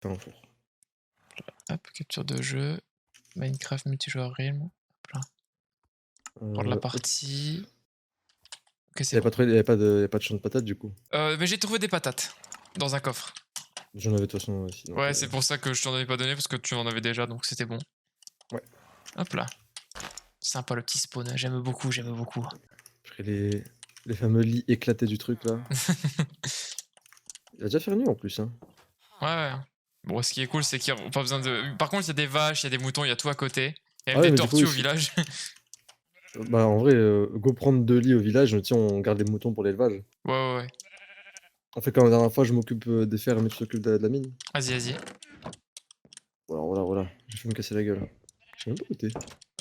Pas un four. Hop, capture de jeu. Minecraft multijoueur Realm. Hop là. Pour la Hop. partie. Ok, Il c'est y a bon. pas, y a pas de, y a pas de champ de patates du coup. Mais j'ai trouvé des patates dans un coffre. J'en avais de toute façon aussi. Donc, Ouais, c'est pour ça que je t'en avais pas donné parce que tu en avais déjà, donc c'était bon. Ouais. Hop là. Sympa le petit spawn, j'aime beaucoup, j'aime beaucoup. après les fameux lits éclatés du truc là. Il va déjà faire nuit en plus. Hein. Ouais, ouais. Bon, ce qui est cool, c'est qu'il n'y a pas besoin de. Par contre, il y a des vaches, il y a des moutons, il y a tout à côté. Il y a Ah même ouais, des mais du coup, tortues au ici. village. Bah en vrai, go prendre 2 lits au village, tiens, on garde les moutons pour l'élevage. Ouais, ouais, ouais. On fait comme la dernière fois, je m'occupe des fermes et tu t'occupes de la mine. Vas-y, vas-y. Voilà, voilà, voilà. J'ai fait me casser la gueule. Je sais même pas où t'es.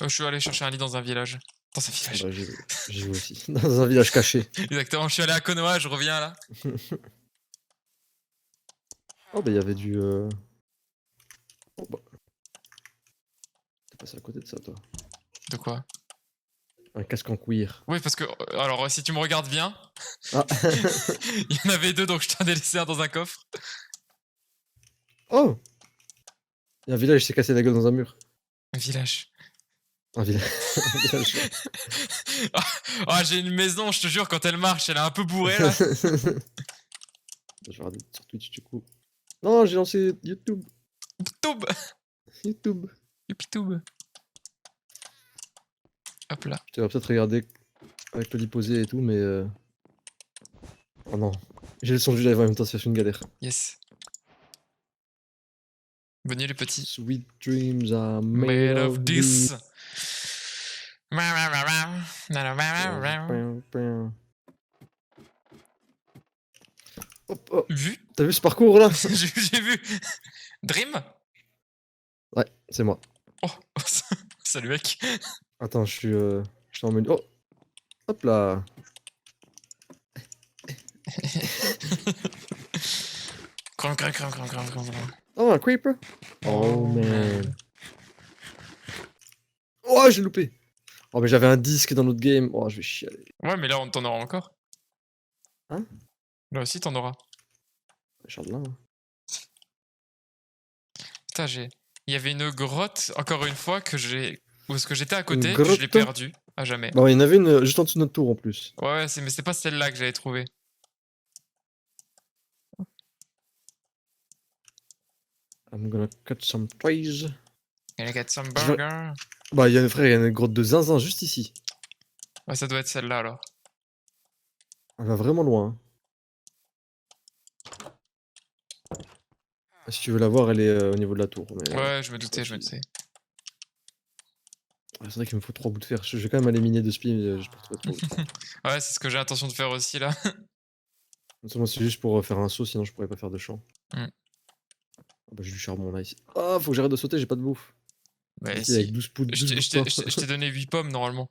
Je suis allé chercher un lit dans un village. Dans un Ah village. bah j'y vais aussi. Dans un village caché. Exactement, je suis allé à Konoha, je reviens là. Oh bah il y avait du... Oh bah... T'es passé à côté de ça toi. De quoi? Un casque en cuir. Oui, parce que. Alors, si tu me regardes bien, Ah il y en avait deux, donc je t'en ai laissé un dans un coffre. Oh il y a un village qui s'est cassé la gueule dans un mur. Un village. Un village. Un village. Ah, j'ai une maison, je te jure, quand elle marche, elle est un peu bourrée là. Je vais regarder sur Twitch du coup. Non, j'ai lancé YouTube. Toub. YouTube. Youpitoub. Hop là. Tu vas peut-être regarder avec le lit posé et tout, mais... Oh non. J'ai le son du live en même temps, ça fait une galère. Yes. Bonne nuit les petits. Sweet dreams are made Made of of this. this. Hop, hop. Vu? T'as vu ce parcours là? J'ai vu. Dream? Ouais, c'est moi. Oh, salut mec. Attends, je suis en menu. Oh, hop là. Crum, crum, crum, crum, crum, crum, crum. Oh, un creeper. Oh man. Oh, j'ai loupé. Oh, mais j'avais un disque dans notre game. Oh, je vais chialer. Ouais, mais là, on t'en aura encore. Hein? Là aussi, t'en auras. Charles là. Hein. Putain, il y avait une grotte, encore une fois, que j'ai. Où est-ce que j'étais à Une côté, puis je l'ai grotte. perdue à jamais. Bah, il y en avait une juste en dessous de notre tour en plus. Ouais, ouais, mais c'est pas celle-là que j'avais trouvée. I'm gonna cut some trees. Can I get some Je vais- burger? Bah, frère, il y a une grotte de zinzin juste ici. Ouais, ça doit être celle-là alors. Elle va vraiment loin. Hein. Si tu veux la voir, elle est au niveau de la tour. Mais, Ouais, je me je sais pas doutais, je me si... doutais. C'est vrai qu'il me faut 3 bouts de fer. Je vais quand même aller miner de spi, mais je peux retrouver 3 bouts de fer. Ouais, c'est ce que j'ai l'intention de faire aussi là. Moi, c'est juste pour faire un saut, sinon je pourrais pas faire de champ. Mm. Ah bah, j'ai du charbon là ici. Ah, faut que j'arrête de sauter, j'ai pas de bouffe. Bah Avec si. 12 bouts Je de pain. t'ai donné 8 pommes normalement.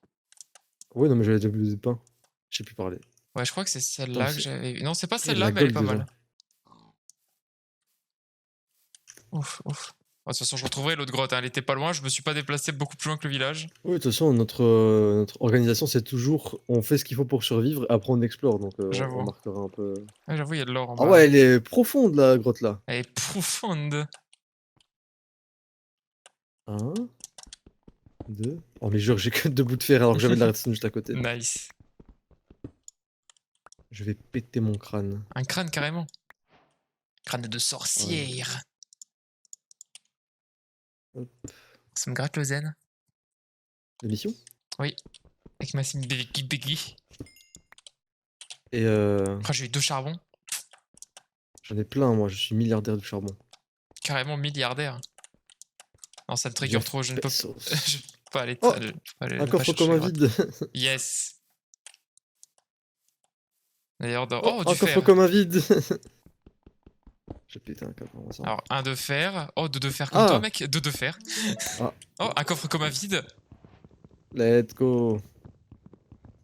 Ouais, non, mais j'avais déjà plus de pain. Je sais plus parler. Ouais, je crois que c'est Attends, celle-là que j'avais. Non, c'est pas il y a de la celle-là, mais elle est gold pas dedans. mal. Ouf, ouf. De toute façon, je retrouverai l'autre grotte, hein. Elle était pas loin, je me suis pas déplacé beaucoup plus loin que le village. Oui, de toute façon, notre organisation, c'est toujours on fait ce qu'il faut pour survivre, après on explore, donc on J'avoue. marquera un peu. Ouais, j'avoue, il y a de l'or en Ah bas là. ouais, elle est profonde la grotte là. Elle est profonde. 1, 2. Oh, mais jure, j'ai que 2 bouts de fer alors que j'avais de la redstone juste à côté. Nice. Je vais péter mon crâne. Un crâne carrément. Crâne de Ouais. sorcière. Hop. Ça me gratte le zen. L'émission. Oui. Avec ma sim Biggie Biggie. Et Oh, j'ai eu 2 charbons. j'en ai plein, moi, je suis milliardaire du charbon. Carrément milliardaire. Non, ça me trigger Jeff trop, je ne peux Bezos. je peux pas aller. Oh, Je peux pas aller un ne pas coffre chercher commun la grotte. vide. Yes. D'ailleurs, Oh, oh, un du coffre fer. commun vide. J'ai pété un câble en ça. Alors, un de fer. Oh, deux de fer comme toi, Ah, mec. Deux de fer. ah, Oh, un coffre commun vide. let's go.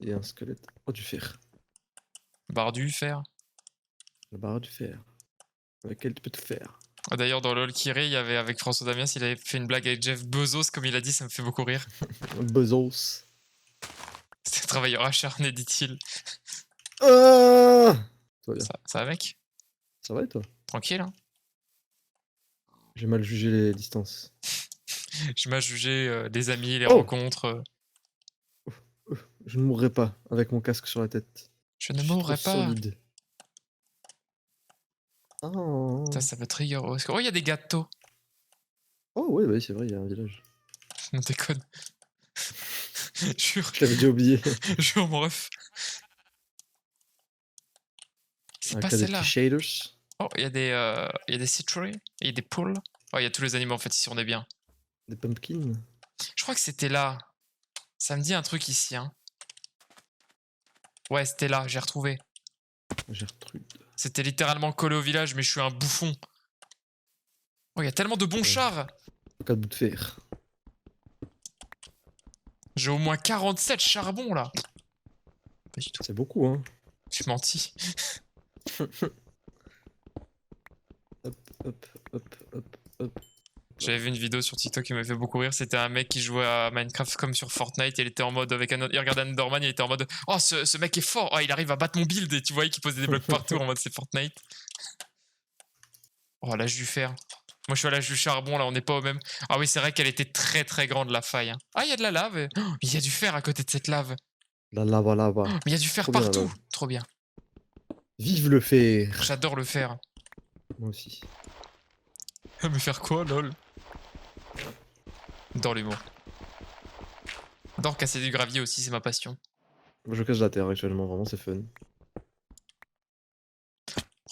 Et un squelette. Oh, du fer. Barre du fer. La barre du fer. Avec quel tu peux te faire? Ah, d'ailleurs, dans LOL Kiré, il y avait avec François Damiens, il avait fait une blague avec Jeff Bezos, comme il a dit, ça me fait beaucoup rire. Bezos. C'est un travailleur acharné, dit-il. Ah, toi bien. Ça va, mec? Ça va et toi? Tranquille, hein? J'ai mal jugé les distances. Je m'as jugé les amis, les Oh! rencontres. Je ne mourrai pas avec mon casque sur la tête. Je ne Je suis trop mourrai pas. solide. Ça, Oh! ça va trigger. Oh, il y a des gâteaux. Oh ouais, ouais, c'est vrai, il y a un village. Non, déconne. Jure, Je l'avais déjà oublié. jure, mon ref. C'est Un pas cas des celle-là. petits shaders. Oh, il y a des citrouilles, il y a des poules. Oh, il y a tous les animaux en fait ici, on est bien. Des pumpkins. Je crois que c'était là. Ça me dit un truc ici, hein. Ouais, c'était là, j'ai retrouvé. Gertrude. C'était littéralement collé au village, mais je suis un bouffon. Oh, il y a tellement de bons chars. Un cas de bout de fer. J'ai au moins 47 charbons là. Pas du tout. C'est beaucoup, hein. Je menti. Hop, hop, hop, hop, hop. J'avais vu une vidéo sur TikTok qui m'avait fait beaucoup rire. C'était un mec qui jouait à Minecraft comme sur Fortnite. Il était en mode avec un autre. Il regardait Enderman, il était en mode oh, ce mec est fort. Oh, il arrive à battre mon build. Et tu voyais qu'il posait des blocs partout en mode c'est Fortnite. Oh, l'âge du fer. Moi, je suis à l'âge du charbon, là, on n'est pas au même. Ah oui, c'est vrai qu'elle était très très grande, la faille. Hein. Ah, il y a de la lave. Oh, il y a du fer à côté de cette lave. La lava, lava. Oh, mais il y a du fer Trop bien, partout. là. Trop bien. Vive le fer. J'adore le fer. Moi aussi. Mais faire quoi, lol? Dans l'humour. J'adore casser du gravier aussi, c'est ma passion. Moi, je casse la terre actuellement, vraiment, c'est fun.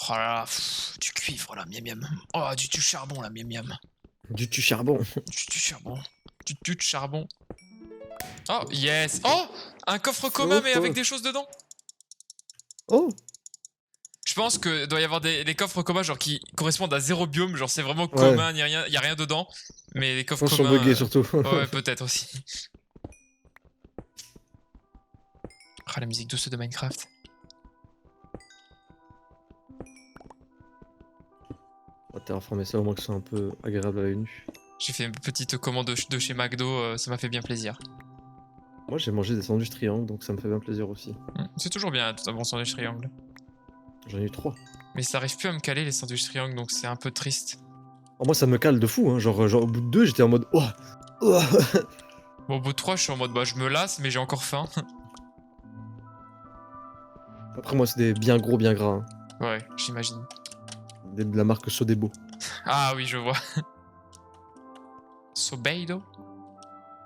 Oh là là, du cuivre là, miam miam. Oh, du charbon là, miam miam. Du charbon. Du charbon. Du charbon. Oh, yes. Oh, un coffre commun mais avec des choses dedans. Oh! Je pense que doit y avoir des coffres communs genre qui correspondent à 0 biome, genre c'est vraiment Ouais. commun, y a rien dedans. Mais les coffres Ils sont communs. buggés surtout. Ouais, peut-être aussi. Ah, la musique douce de Minecraft. On va terraformer ça au moins que ce soit un peu agréable à la vue. J'ai fait une petite commande de chez McDo, ça m'a fait bien plaisir. Moi j'ai mangé des sandwichs triangles donc ça me fait bien plaisir aussi. C'est toujours bien un bon sandwich triangle. J'en ai eu 3. Mais ça arrive plus à me caler les sandwichs triangles donc c'est un peu triste. Oh, moi ça me cale de fou, hein. Genre au bout de 2 j'étais en mode oh, oh. Bon, au bout de 3, je suis en mode bah je me lasse mais j'ai encore faim. Après moi c'est des bien gros, bien gras. Hein. Ouais, j'imagine. De la marque Sodebo. Ah oui, je vois. Sobeido.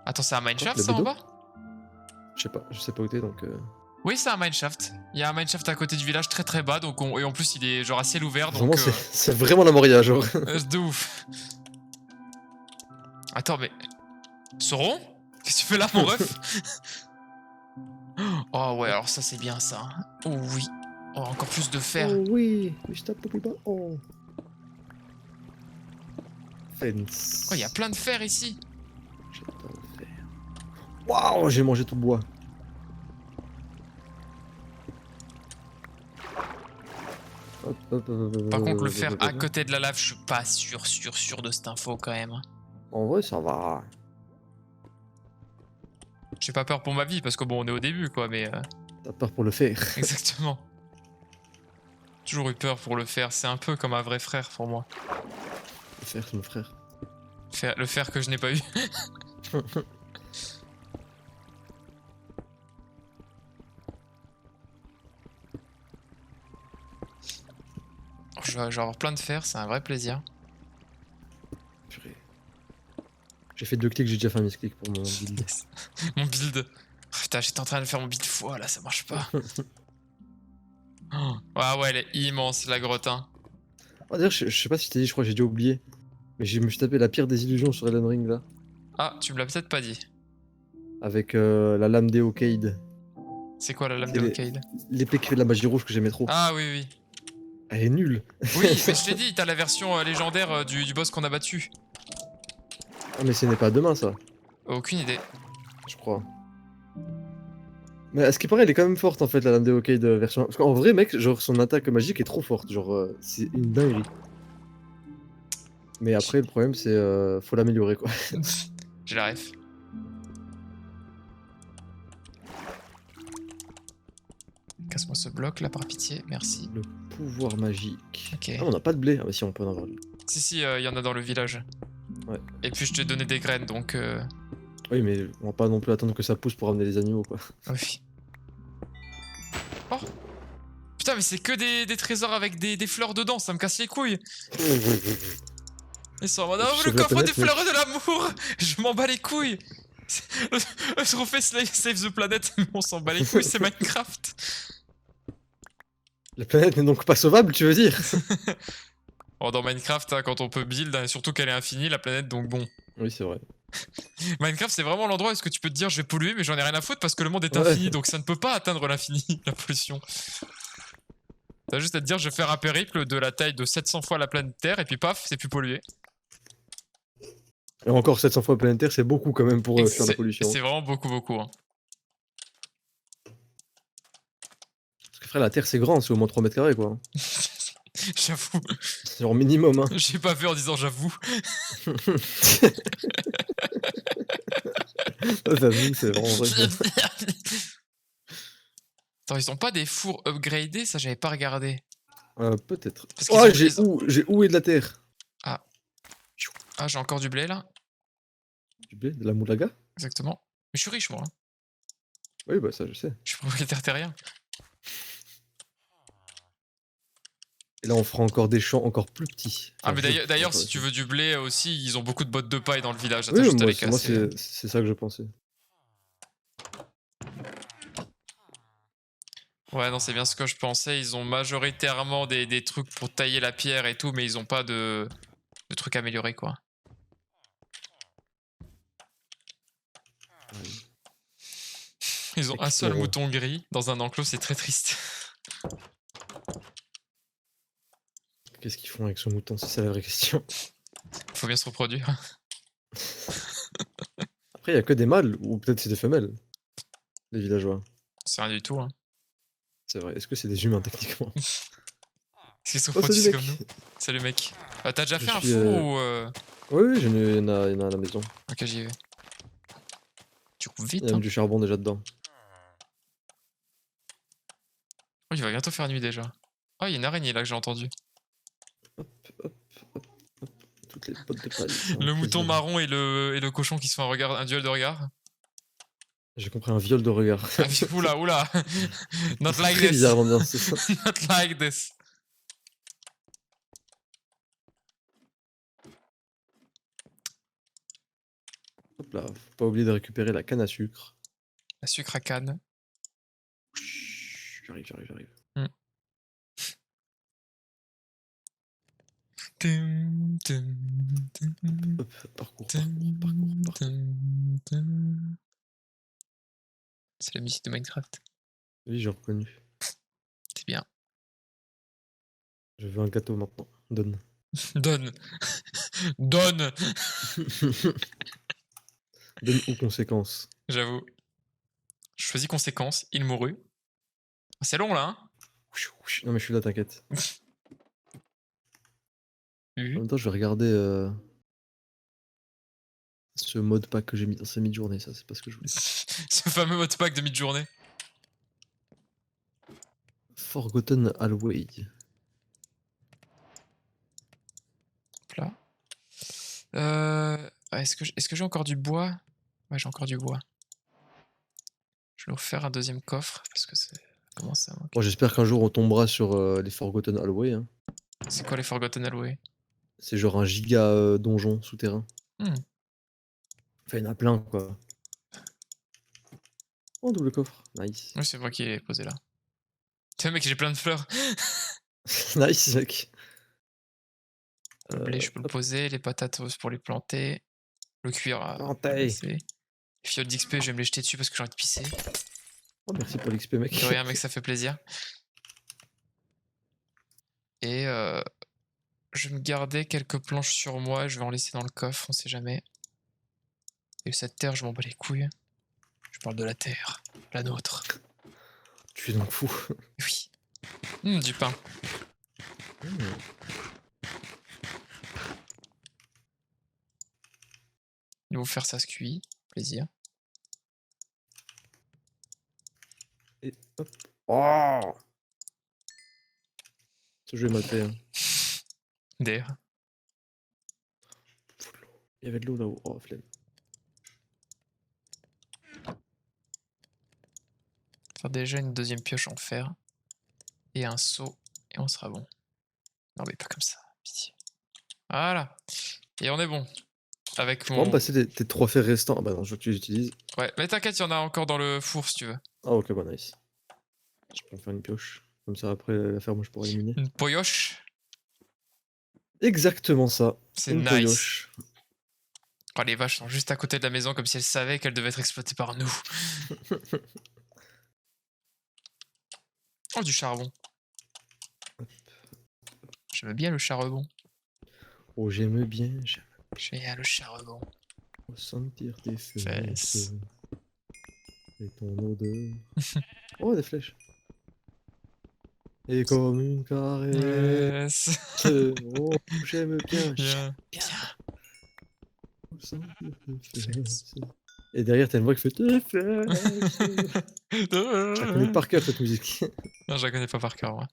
Attends, c'est un mineshaft ça en bas? Je sais pas où t'es donc. Oui, c'est un mineshaft. Il y a un mineshaft à côté du village très très bas, donc et en plus il est genre à ciel ouvert, donc. Vraiment c'est vraiment la moria, genre. De ouf. Attends, mais. Sauron? Qu'est-ce que tu fais là, mon ref? Oh ouais, alors ça c'est bien ça. Oh oui. Oh, encore plus de fer. Oh oui, Mr. Popiba. Oh. Fence. Oh, il y a plein de fer ici. J'adore le fer. Waouh, j'ai mangé tout le bois. Par contre, le fer à côté de la lave, je suis pas sûr de cette info quand même. En vrai, ça va. J'ai pas peur pour ma vie parce que bon, on est au début quoi, mais. T'as peur pour le fer. Exactement. Toujours eu peur pour le fer, c'est un peu comme un vrai frère pour moi. Le fer, c'est mon frère. Le fer que je n'ai pas eu. Je vais avoir plein de fer, c'est un vrai plaisir. Purée. J'ai fait 2 clics, j'ai déjà fait un misclick pour mon build. Mon build. Oh, putain, j'étais en train de faire mon build fois là, ça marche pas. Oh. Ah ouais, elle est immense la grotte. Hein. Oh, d'ailleurs, je sais pas si je t'ai dit, je crois que j'ai déjà oublié. Mais je me suis tapé la pire des illusions sur Elden Ring là. Ah, tu me l'as peut-être pas dit. Avec la lame d'Eocade. C'est quoi la lame C'est de les- Hokkaid? L'épée qui fait de la magie rouge que j'aimais trop. Ah oui, oui. Elle est nulle. Oui, mais je t'ai dit, t'as la version légendaire du boss qu'on a battu. Ah, mais ce n'est pas demain ça, Aucune idée. je crois. Mais à ce qui paraît, elle est quand même forte en fait, la lame d'Eocade version 1. Parce qu'en vrai, mec, genre son attaque magique est trop forte. Genre, c'est une dinguerie. Mais après, le problème, c'est faut l'améliorer quoi. J'ai la ref. Casse-moi ce bloc là par pitié, merci. Le pouvoir magique. Ok. Ah, on n'a pas de blé. Ah, bah si, on peut en avoir. Si, il y en a dans le village. Ouais. Et puis je t'ai donné des graines, donc Oui, mais on va pas non plus attendre que ça pousse pour amener les animaux, quoi. oui. Oh! Putain, mais c'est que des trésors avec des fleurs dedans, ça me casse les couilles! Ils sont en mode, Tu oh, le sauves la coffre des planète, mec. fleurs de l'amour! Je m'en bats les couilles! Le trophée Save the Planet, mais on s'en bat les couilles, c'est Minecraft! La planète n'est donc pas sauvable, tu veux dire? Oh, dans Minecraft, hein, quand on peut build, hein, surtout qu'elle est infinie, la planète, donc bon. Oui, c'est vrai. Minecraft, c'est vraiment l'endroit où est-ce que tu peux te dire je vais polluer, mais j'en ai rien à foutre parce que le monde est Ouais. infini, donc ça ne peut pas atteindre l'infini, la pollution. T'as juste à te dire je vais faire un périple de la taille de 700 fois la planète Terre, et puis paf, c'est plus pollué. Et encore 700 fois planétaire, c'est beaucoup quand même pour fuir la pollution. C'est vraiment beaucoup, beaucoup. Hein. Parce que frère, la Terre c'est grand, c'est au moins 3 mètres carrés quoi. J'avoue. C'est genre minimum, hein. J'ai pas vu en disant j'avoue. J'avoue, c'est vraiment vrai. Attends, ils ont pas des fours upgradés? Ça, j'avais pas regardé. Peut-être. Parce qu'ils Oh, ont- j'ai oué de la terre. Ah. Ah, j'ai encore du blé là. Du blé, de la moulaga? Exactement. Mais je suis riche, moi. Hein. Oui, bah ça, je sais. Je suis propriétaire terrien. Et là, on fera encore des champs encore plus petits. Ah, Enfin, mais d'ailleurs, si tu veux du blé aussi, ils ont beaucoup de bottes de paille dans le village. Attends Oui, juste à moi, les casser. c'est ça que je pensais. Ouais, non, c'est bien ce que je pensais. Ils ont majoritairement des trucs pour tailler la pierre et tout, mais ils ont pas de trucs améliorés, quoi. Ils ont un seul mouton gris dans un enclos, c'est très triste. Qu'est-ce qu'ils font avec ce mouton? C'est ça la vraie question. Faut bien se reproduire. Après, il y a que des mâles, ou peut-être c'est des femelles, les villageois. C'est rien du tout, hein. C'est vrai. Est-ce que c'est des humains techniquement? Est-ce qu'ils sont Oh, salut, aussi mec. comme nous? Salut mec. T'as déjà fait un suis, four ou Oui, oui, il y en a à la maison. Ok, j'y vais. Tu coupes Il vite, y a même hein. du charbon déjà dedans. Oh, il va bientôt faire nuit déjà. Oh, il y a une araignée là que j'ai entendu. Hop, hop, hop, hop. Toutes les bottes de paille. Le mouton marron et le cochon qui se font un duel de regard. J'ai compris un viol de regard. Ah, oula, oula. Not like Très this. bizarre l'ambiance, c'est ça. Not like this. Hop là, faut pas oublier de récupérer la canne à sucre. La sucre à canne. J'arrive. Hop, parcours. C'est la musique de Minecraft. Oui, j'ai reconnu. C'est bien. Je veux un gâteau maintenant. Donne. Donne. Donne. Donne aux conséquences. J'avoue. Je choisis conséquence. Il mourut. C'est long là, hein. Non mais je suis là, t'inquiète. En Mhm. même temps, je vais regarder ce mode pack que j'ai mis dans ces mid-journées, ça, c'est pas ce que je voulais. Ce fameux modpack de mid-journée. Forgotten Hallway. Là. Est-ce que j'ai encore du bois? Ouais, j'ai encore du bois. Je vais refaire un deuxième coffre parce que c'est. Comment ça manque? Bon, j'espère qu'un jour on tombera sur les Forgotten Hallway. Hein. C'est quoi les Forgotten Hallway? C'est genre un giga donjon souterrain. Hmm. Enfin, il y en a plein, quoi. Oh, double coffre. Nice. Oui, c'est moi qui l'ai posé là. Tiens, mec, j'ai plein de fleurs. Nice, mec. Le blé, je peux le poser. Les patates pour les planter. Le cuir, Planter. les fioles d'XP, je vais me les jeter dessus parce que j'ai envie de pisser. Oh, merci pour l'XP, mec. De rien, mec, ça fait plaisir. Et je vais me garder quelques planches sur moi. Je vais en laisser dans le coffre, on sait jamais. Et cette terre, je m'en bats les couilles. Je parle de la terre, la nôtre. Tu es donc fou. Oui. Du pain. Je vais vous faire ça se cuit. Plaisir. Et hop. Oh, ce jeu est mal fait. Hein. D'ailleurs. Il y avait de l'eau là-haut. Oh, flemme. Faire déjà une deuxième pioche en fer. Et un seau. Et on sera bon. Non mais pas comme ça, pitié. Voilà. Et on est bon. Avec Tu pourras me mon... passer tes 3 fers restants? Ah bah non, je veux que tu les utilises. Ouais, mais t'inquiète, il y en a encore dans le four si tu veux. Ah ok, bah nice. Je peux en faire une pioche. Comme ça après la ferme, je pourrais éliminer. Une poyoche. Exactement ça. C'est Une nice. poyoche. Oh, les vaches sont juste à côté de la maison comme si elles savaient qu'elles devaient être exploitées par nous. Oh, du charbon. J'aime bien le charbon. Oh, j'aime bien, j'aime J'aime le charbon. sentir tes Fesses. fesses et ton odeur. Oh, des flèches. Et comme une caresse. Yes. Oh, j'aime bien, j'aime Bien. bien sentir tes fesses. Et derrière, t'as une voix qui fait tes fesses. Je la connais par cœur cette musique. Non, je la connais pas par cœur, moi.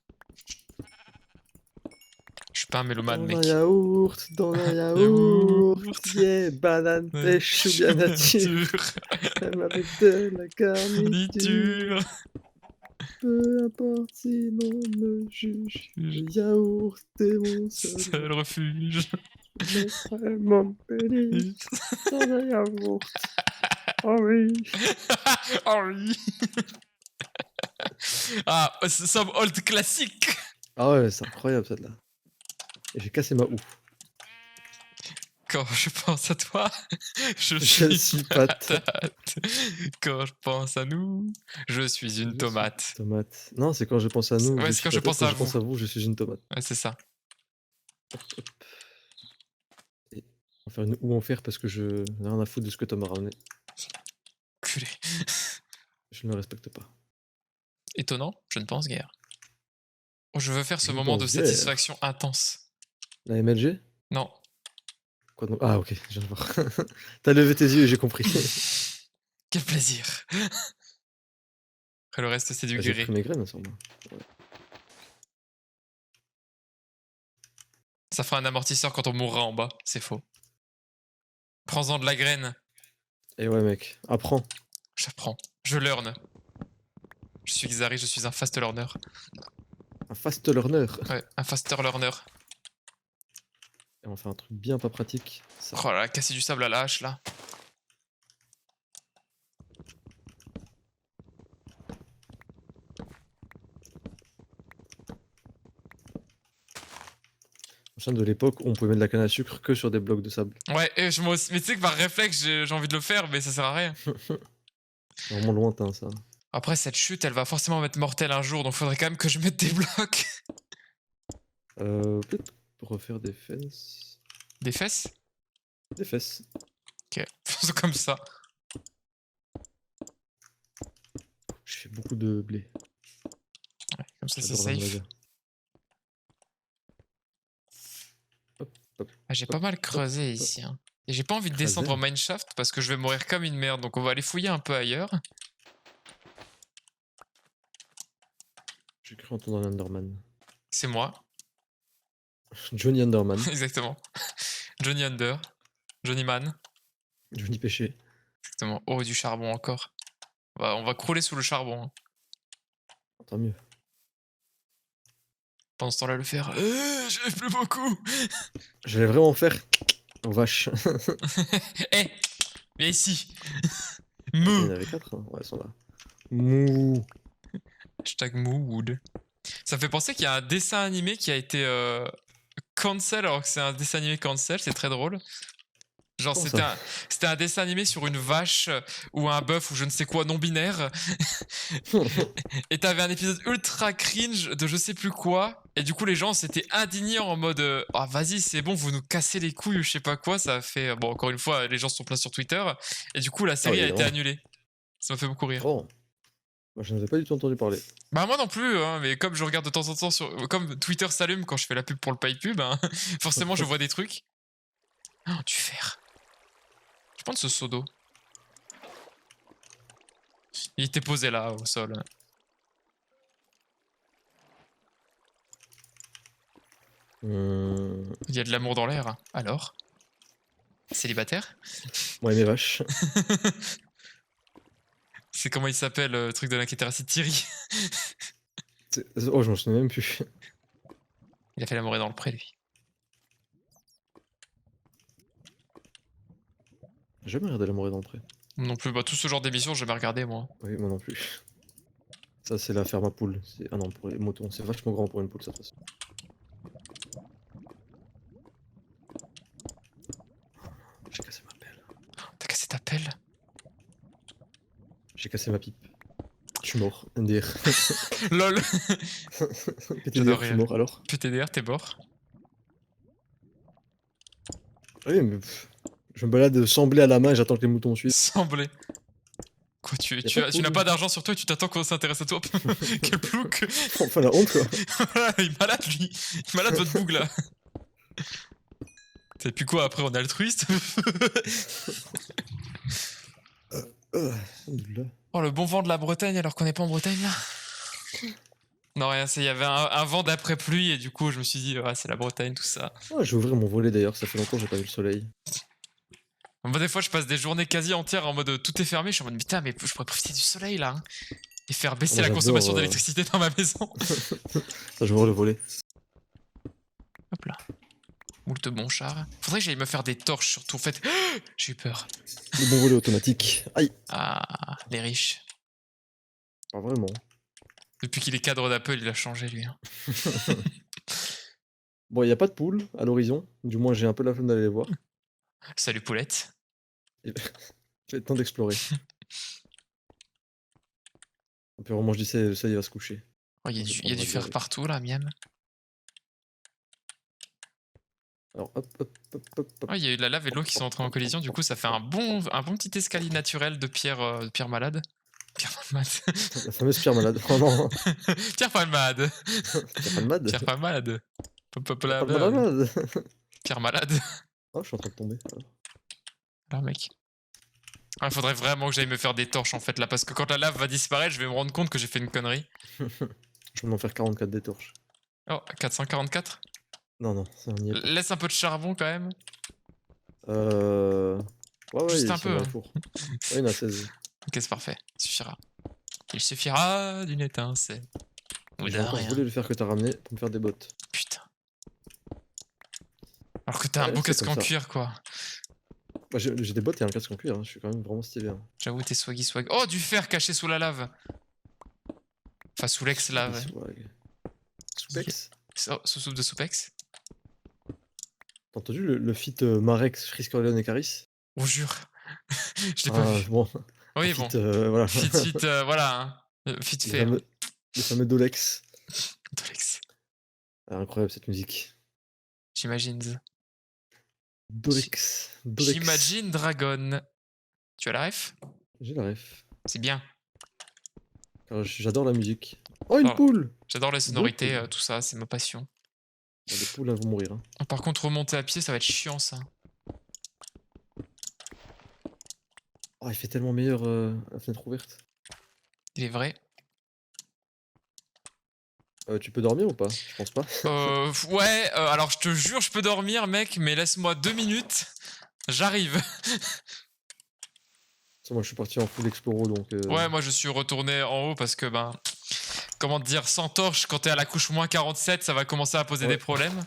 Je suis pas un mélomane, Dans un mec. yaourt, dans un yaourt. Yaourt. Yeah, banane, pêche ou bien nature. Même avec de la garniture. Garniture. Peu importe si l'on me juge. Le yaourt est mon seul Seul refuge. Je mettrai mon pénis dans un yaourt. Oh oui. Oh oui. Ah, some old classique. Ah ouais, c'est incroyable celle-là. Et j'ai cassé ma ouf. Quand je pense à toi, je Je suis suis patate. patate. Quand je pense à nous, je suis une Je suis tomate. tomate. Non, c'est quand je pense à nous, Ouais, je c'est suis quand je patate. pense Quand à je vous. pense à vous, je suis une tomate. Ouais, c'est ça. Et on va faire une ou en fer parce que je n'ai rien à foutre de ce que Tom m'a ramené. Culé. Je ne le respecte pas. Étonnant, je ne pense guère. Oh, je veux faire ce Je moment de pense guère. satisfaction intense. La MLG? Non. Quoi donc? Ah ok, je viens de voir. T'as levé tes yeux et j'ai compris. Quel plaisir. Après le reste, c'est du Bah, j'ai gré. pris mes graines ensemble. Ouais. Ça fera un amortisseur quand on mourra en bas. C'est faux. Prends-en de la graine. Et ouais mec, apprends. J'apprends. Je learn. Je suis Xari, je suis un fast learner. Un fast learner. Ouais, un faster learner. Et on va faire un truc bien pas pratique. Ça. Oh là là, casser du sable à la hache là. Je me souviens de l'époque où on pouvait mettre de la canne à sucre que sur des blocs de sable. Ouais, et je moi aussi. Mais tu sais que par réflexe, j'ai envie de le faire, mais ça sert à rien. Vraiment lointain ça. Après, cette chute, elle va forcément m'être mortelle un jour, donc faudrait quand même que je mette des blocs. Peut-être pour refaire des fesses. Des fesses? Des fesses. Ok, faisons comme ça. Je fais beaucoup de blé. Ouais, comme ça, c'est J'adore la safe. molaga. Hop, hop. Ah, j'ai pas mal creusé ici. Hein. Et j'ai pas envie de descendre en Creusé. mineshaft parce que je vais mourir comme une merde, donc on va aller fouiller un peu ailleurs. J'ai cru entendre un Underman. C'est moi, Johnny Underman. exactement. Johnny Under, Johnny Man, Johnny Péché. exactement. Oh, du charbon encore. On va crouler sous le charbon. Hein. Tant mieux. Pendant ce temps-là, le fer. J'en ai plus beaucoup. J'allais vraiment faire. Oh vache. Eh, viens ici. Il y en Mou. avait 4, hein. Ouais, ils sont là. Mouh. Hashtag Moowood. Ça me fait penser qu'il y a un dessin animé qui a été cancel alors que c'est un dessin animé cancel, c'est très drôle. Genre Comment c'était ça? un dessin animé sur une vache ou un bœuf ou je ne sais quoi non binaire. Et t'avais un épisode ultra cringe de je sais plus quoi. Et du coup les gens s'étaient indignés en mode ah vas-y c'est bon vous nous cassez les couilles ou je sais pas quoi. Ça a fait bon encore une fois les gens sont pleins sur Twitter. Et du coup la Ah série oui, a été évidemment. annulée. Ça m'a fait beaucoup rire. Oh. Moi, je n'avais pas du tout entendu parler. Bah moi non plus, hein, mais comme je regarde de temps en temps sur... Comme Twitter s'allume quand je fais la pub pour le PayPub, hein, forcément je vois des trucs. Oh, du fer. Je pense ce seau d'eau. Il était posé là, au sol. Il y a de l'amour dans l'air, hein. Alors Célibataire? Moi et mes vaches. C'est comment il s'appelle, le truc de l'enquêteur, c'est Thierry. Oh, je m'en souviens même plus. Il a fait l'amour dans le pré, lui. J'ai jamais regardé L'amour est dans le pré. Non plus, bah tout ce genre d'émissions, j'ai jamais regardé, moi. Oui, moi non plus. Ça, c'est la ferme à poules. Ah non, pour les moutons. C'est vachement grand pour une poule, ça, de toute façon. J'ai cassé ma pelle. T'as cassé ta pelle? J'ai cassé ma pipe. Je suis mort. NDR. LOL. PTDR, J'adore je suis rire. mort alors. PTDR, t'es mort? Oui, mais je me balade semblé à la main et j'attends que les moutons suivent. Semblé. Quoi, tu n'as pas d'argent sur toi et tu t'attends qu'on s'intéresse à toi? Quel plouc. Enfin, la honte, quoi. Il est malade, lui. Il est malade, votre boug, là. Et puis quoi, après, on est altruiste? Alhamdoulilah. Oh, le bon vent de la Bretagne alors qu'on n'est pas en Bretagne, là. Non, rien, il y avait un vent d'après-pluie et du coup, je me suis dit, c'est la Bretagne, tout ça. Ouais, j'ai ouvert mon volet d'ailleurs, ça fait longtemps que j'ai pas vu le soleil. Moi, des fois, je passe des journées quasi entières en mode tout est fermé. Je suis en mode, putain, mais je pourrais profiter du soleil, là. Hein, et faire baisser Moi, la consommation j'adore, d'électricité dans ma maison. Ça, j'ouvre le volet. Hop là. Moult bon char. Faudrait que j'aille me faire des torches, surtout. En fait, j'ai eu peur. Le bon volet automatique. Aïe. Ah, les riches. Pas vraiment. Depuis qu'il est cadre d'Apple, il a changé, lui. Hein. Bon, il y a pas de poules à l'horizon. Du moins, j'ai un peu la flemme d'aller les voir. Salut, Poulette. J'ai le temps d'explorer. Et puis vraiment, je dis le soleil va se coucher. Oh, il y a du fer partout, là, miam. Alors, hop, hop, hop, hop, hop. Oh, il y a eu de la lave et de l'eau qui sont entrés en collision. Du coup, ça fait un bon petit escalier naturel de pierre malade. Pierre malade. La fameuse pierre malade. Oh non. Pierre palmade. Pierre palmade. Pierre palmade. Pierre palmade. Pierre malade. Oh, je suis en train de tomber. Alors, mec. Il faudrait vraiment que j'aille me faire des torches en fait là, parce que quand la lave va disparaître, je vais me rendre compte que j'ai fait une connerie. Je vais m'en faire 44 des torches. Oh, 444. Non, non, ça n'y est pas. Laisse un peu de charbon quand même. Ouais, Juste ils un sont peu. dans Hein. le four. Ouais, il y en a 16. Ok, c'est parfait. Il suffira. Il suffira d'une étincelle. Ou J'ai de encore rien. volé le fer que t'as ramené pour me faire des bottes. Putain. Alors que t'as un Ouais, beau c'est casque comme en ça. cuir quoi. Bah, j'ai des bottes et un casque en cuir, hein. Je suis quand même vraiment stylé. Hein. J'avoue, t'es swaggy swag. Oh, du fer caché sous la lave. Enfin, sous l'ex-lave. Swag. Soupex. Sous soupe de soupex. T'as entendu le feat Marex, Frisk Orleans et Caris? On jure. Je l'ai pas vu. Bon. Oui, Le bon. feat, voilà. Fit, voilà. Hein. Fit fait. Hein. Les fameux Dolex. Dolex. Ah, incroyable cette musique. J'imagine. Dolex. J'imagine Dragon. Tu as la ref? J'ai la ref. C'est bien. Car j'adore la musique. Oh, une poule! J'adore les sonorités, tout ça, c'est ma passion. Bon, les poules elles vont mourir. Hein. Par contre, remonter à pied, ça va être chiant ça. Oh, il fait tellement meilleur la fenêtre ouverte. Il est vrai. Tu peux dormir ou pas? Je pense pas. Ouais, alors je te jure, je peux dormir, mec, mais laisse-moi 2 minutes. J'arrive. Moi, je suis parti en full exploro donc. Ouais, moi je suis retourné en haut parce que, ben. Comment te dire, sans torche, quand t'es à la couche moins 47, ça va commencer à poser des problèmes.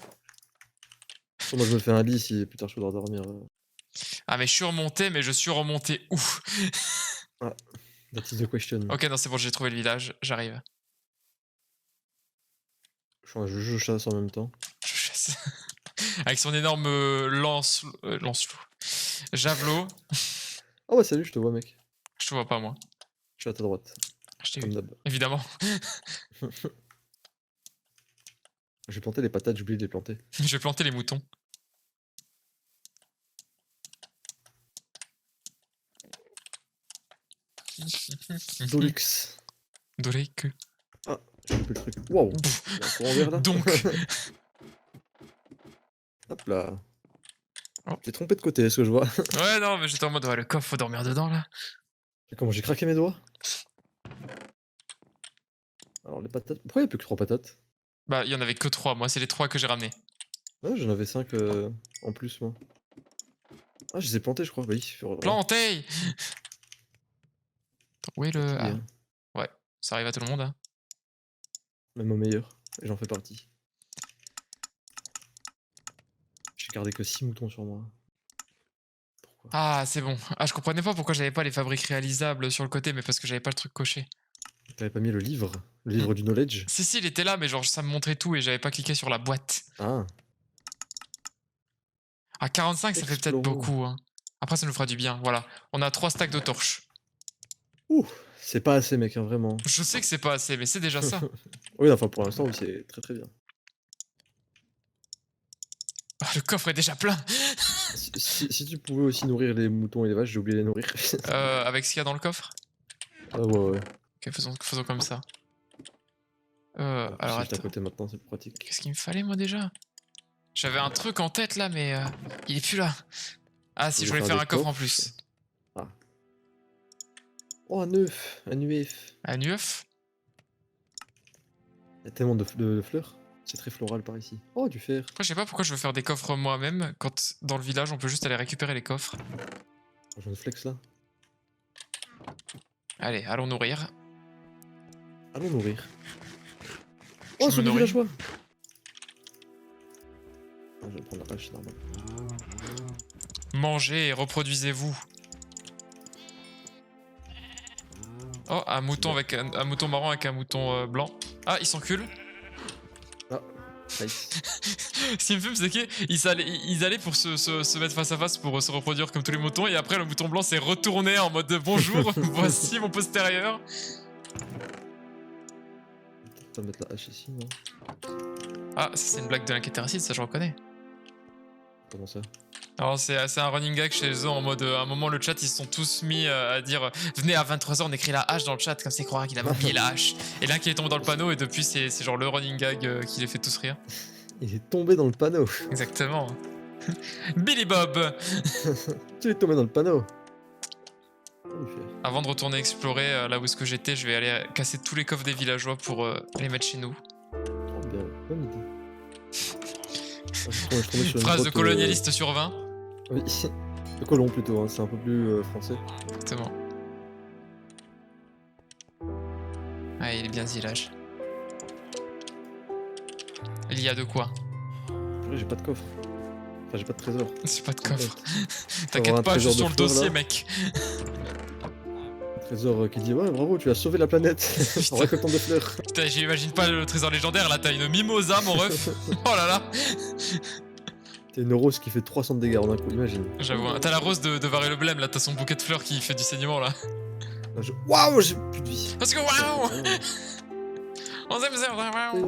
Moi, je me fais un lit si plus tard je dois dormir. Ah, mais je suis remonté, mais je suis remonté où? Ah, that is the question. Ok, non, c'est bon, j'ai trouvé le village, j'arrive. Je chasse en même temps. Je chasse. Avec son énorme lance-loup. Javelot. Ah ouais, salut, je te vois, mec. Je te vois pas, moi. Je suis à ta droite. Je t'ai Comme vu. d'hab. Évidemment. J'ai planté les patates, j'ai oublié de les planter. Je vais planter les moutons. Dolux. Dolek. Ah, j'ai loupé le truc. Waouh. Là. Donc. Hop là. Oh. J'ai trompé de côté, est-ce que je vois? Ouais, non, mais j'étais en mode, ouais, le coffre, faut dormir dedans, là. Comment j'ai craqué mes doigts? Alors, les patates. Pourquoi il n'y a plus que 3 patates? Bah, il y en avait que 3. Moi, c'est les 3 que j'ai ramenés. Ouais, j'en avais 5 en plus, moi. Ah, je les ai plantés, je crois. Bah oui, Planté! Où est le. tout Ah, bien. ouais, ça arrive à tout le monde. Hein. Même au meilleur. Et j'en fais partie. J'ai gardé que 6 moutons sur moi. Pourquoi? Ah, c'est bon. Ah, je comprenais pas pourquoi j'avais pas les fabriques réalisables sur le côté, mais parce que j'avais pas le truc coché. T'avais pas mis le livre? Le Hmm. livre du knowledge? Si, il était là, mais genre ça me montrait tout et j'avais pas cliqué sur la boîte. Ah, À 45, ça fait peut-être explorons. beaucoup. Hein. Après, ça nous fera du bien. Voilà. On a 3 stacks de torches. Ouh, c'est pas assez, mec, hein, vraiment. Je sais que c'est pas assez, mais c'est déjà ça. Oui, enfin, pour l'instant, oui, c'est très très bien. Ah, le coffre est déjà plein. Si tu pouvais aussi nourrir les moutons et les vaches, j'ai oublié de les nourrir. Avec ce qu'il y a dans le coffre. Ah ouais, ouais. Ok, faisons comme ça. En plus, Alors c'est juste à attends. côté maintenant, c'est plus pratique. Qu'est-ce qu'il me fallait moi déjà? J'avais un truc en tête là, mais il est plus là. Ah si, je voulais faire des un coffre en coffres. plus. Ah. Oh, un œuf, un œuf. Un œuf? Il y a tellement de fleurs. C'est très floral par ici. Oh, du fer. Après, je sais pas pourquoi je veux faire des coffres moi-même quand dans le village on peut juste aller récupérer les coffres. Oh, j'en ai flex là. Allez, allons nourrir. Allons nourrir. Je Oh, me c'est du nourris. villageois. Ah, je vais prendre la hache, c'est normal. Mangez et reproduisez-vous. Oh, un mouton bien. avec un mouton marron avec un mouton blanc. Ah, ils s'enculent. Ah, nice. Ce qui me fume, c'est qu'ils allaient pour se mettre face à face pour se reproduire comme tous les moutons, et après le mouton blanc s'est retourné en mode bonjour, voici mon postérieur. On va mettre la hache ici, non? Ah, ça c'est une blague de l'inquiétéracide, ça je reconnais. Comment ça? Alors c'est un running gag chez eux en mode à un moment le chat ils se sont tous mis à dire venez à 23h on écrit la hache dans le chat comme c'est croire qu'il avait oublié la hache. Et l'un qui est tombé dans le panneau et depuis c'est genre le running gag qui les fait tous rire. Il est tombé dans le panneau. Exactement. Billy Bob. Tu es tombé dans le panneau. Oh, du fer. Avant de retourner explorer là où est-ce que j'étais, je vais aller casser tous les coffres des villageois pour les mettre chez nous. Oh, bien, bonne idée. Ah, je tombais sur une Phrase de grotte, colonialiste sur 20. Oui, de colon plutôt, hein, c'est un peu plus français. Exactement. Ah, il est bien ce village. Il y a de quoi. Purée, j'ai pas de coffre. Enfin, j'ai pas de trésor. C'est pas de coffre. Avoir T'inquiète un pas, je trésor suis de sur le fleurs, dossier, là. mec. Un trésor qui dit ouais, bravo, tu as sauvé la planète en Putain. récoltant des fleurs. Putain, j'imagine pas le trésor légendaire, là t'as une mimosa, mon ref. Oh là là. T'as une rose qui fait 300 de dégâts en un coup, imagine. J'avoue, hein. T'as la rose de Varé le Blême, là t'as son bouquet de fleurs qui fait du saignement, là. Waouh, j'ai plus de vie. Parce que waouh. On s'aime ça, waouh.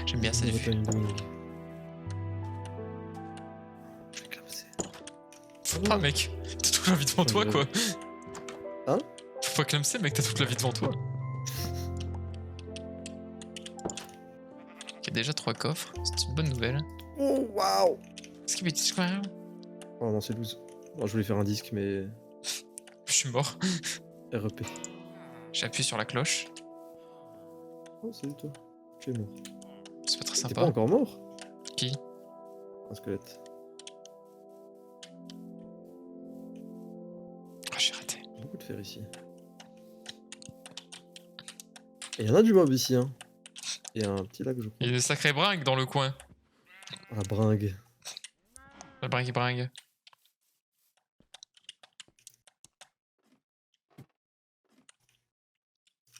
J'aime bien cette vue. Faut pas, mec. T'as toute la vie devant toi, quoi. Hein? Faut pas clamser, mec, t'as toute la vie devant toi. Il y a déjà 3 coffres, c'est une bonne nouvelle. Oh, waouh. Est-ce qu'il dit quoi? Oh non, c'est 12. Oh, je voulais faire un disque, mais. Je suis mort. REP. J'appuie sur la cloche. Oh, salut toi. Tu es mort. C'est pas très T'es sympa. pas encore mort? Qui? Un squelette. Oh, j'ai raté. Beaucoup de fer ici. Et il y en a du mob ici, hein. Il y a un petit lac, je crois. Il y a des sacrés bringues dans le coin. Ah, bringue. La bringue.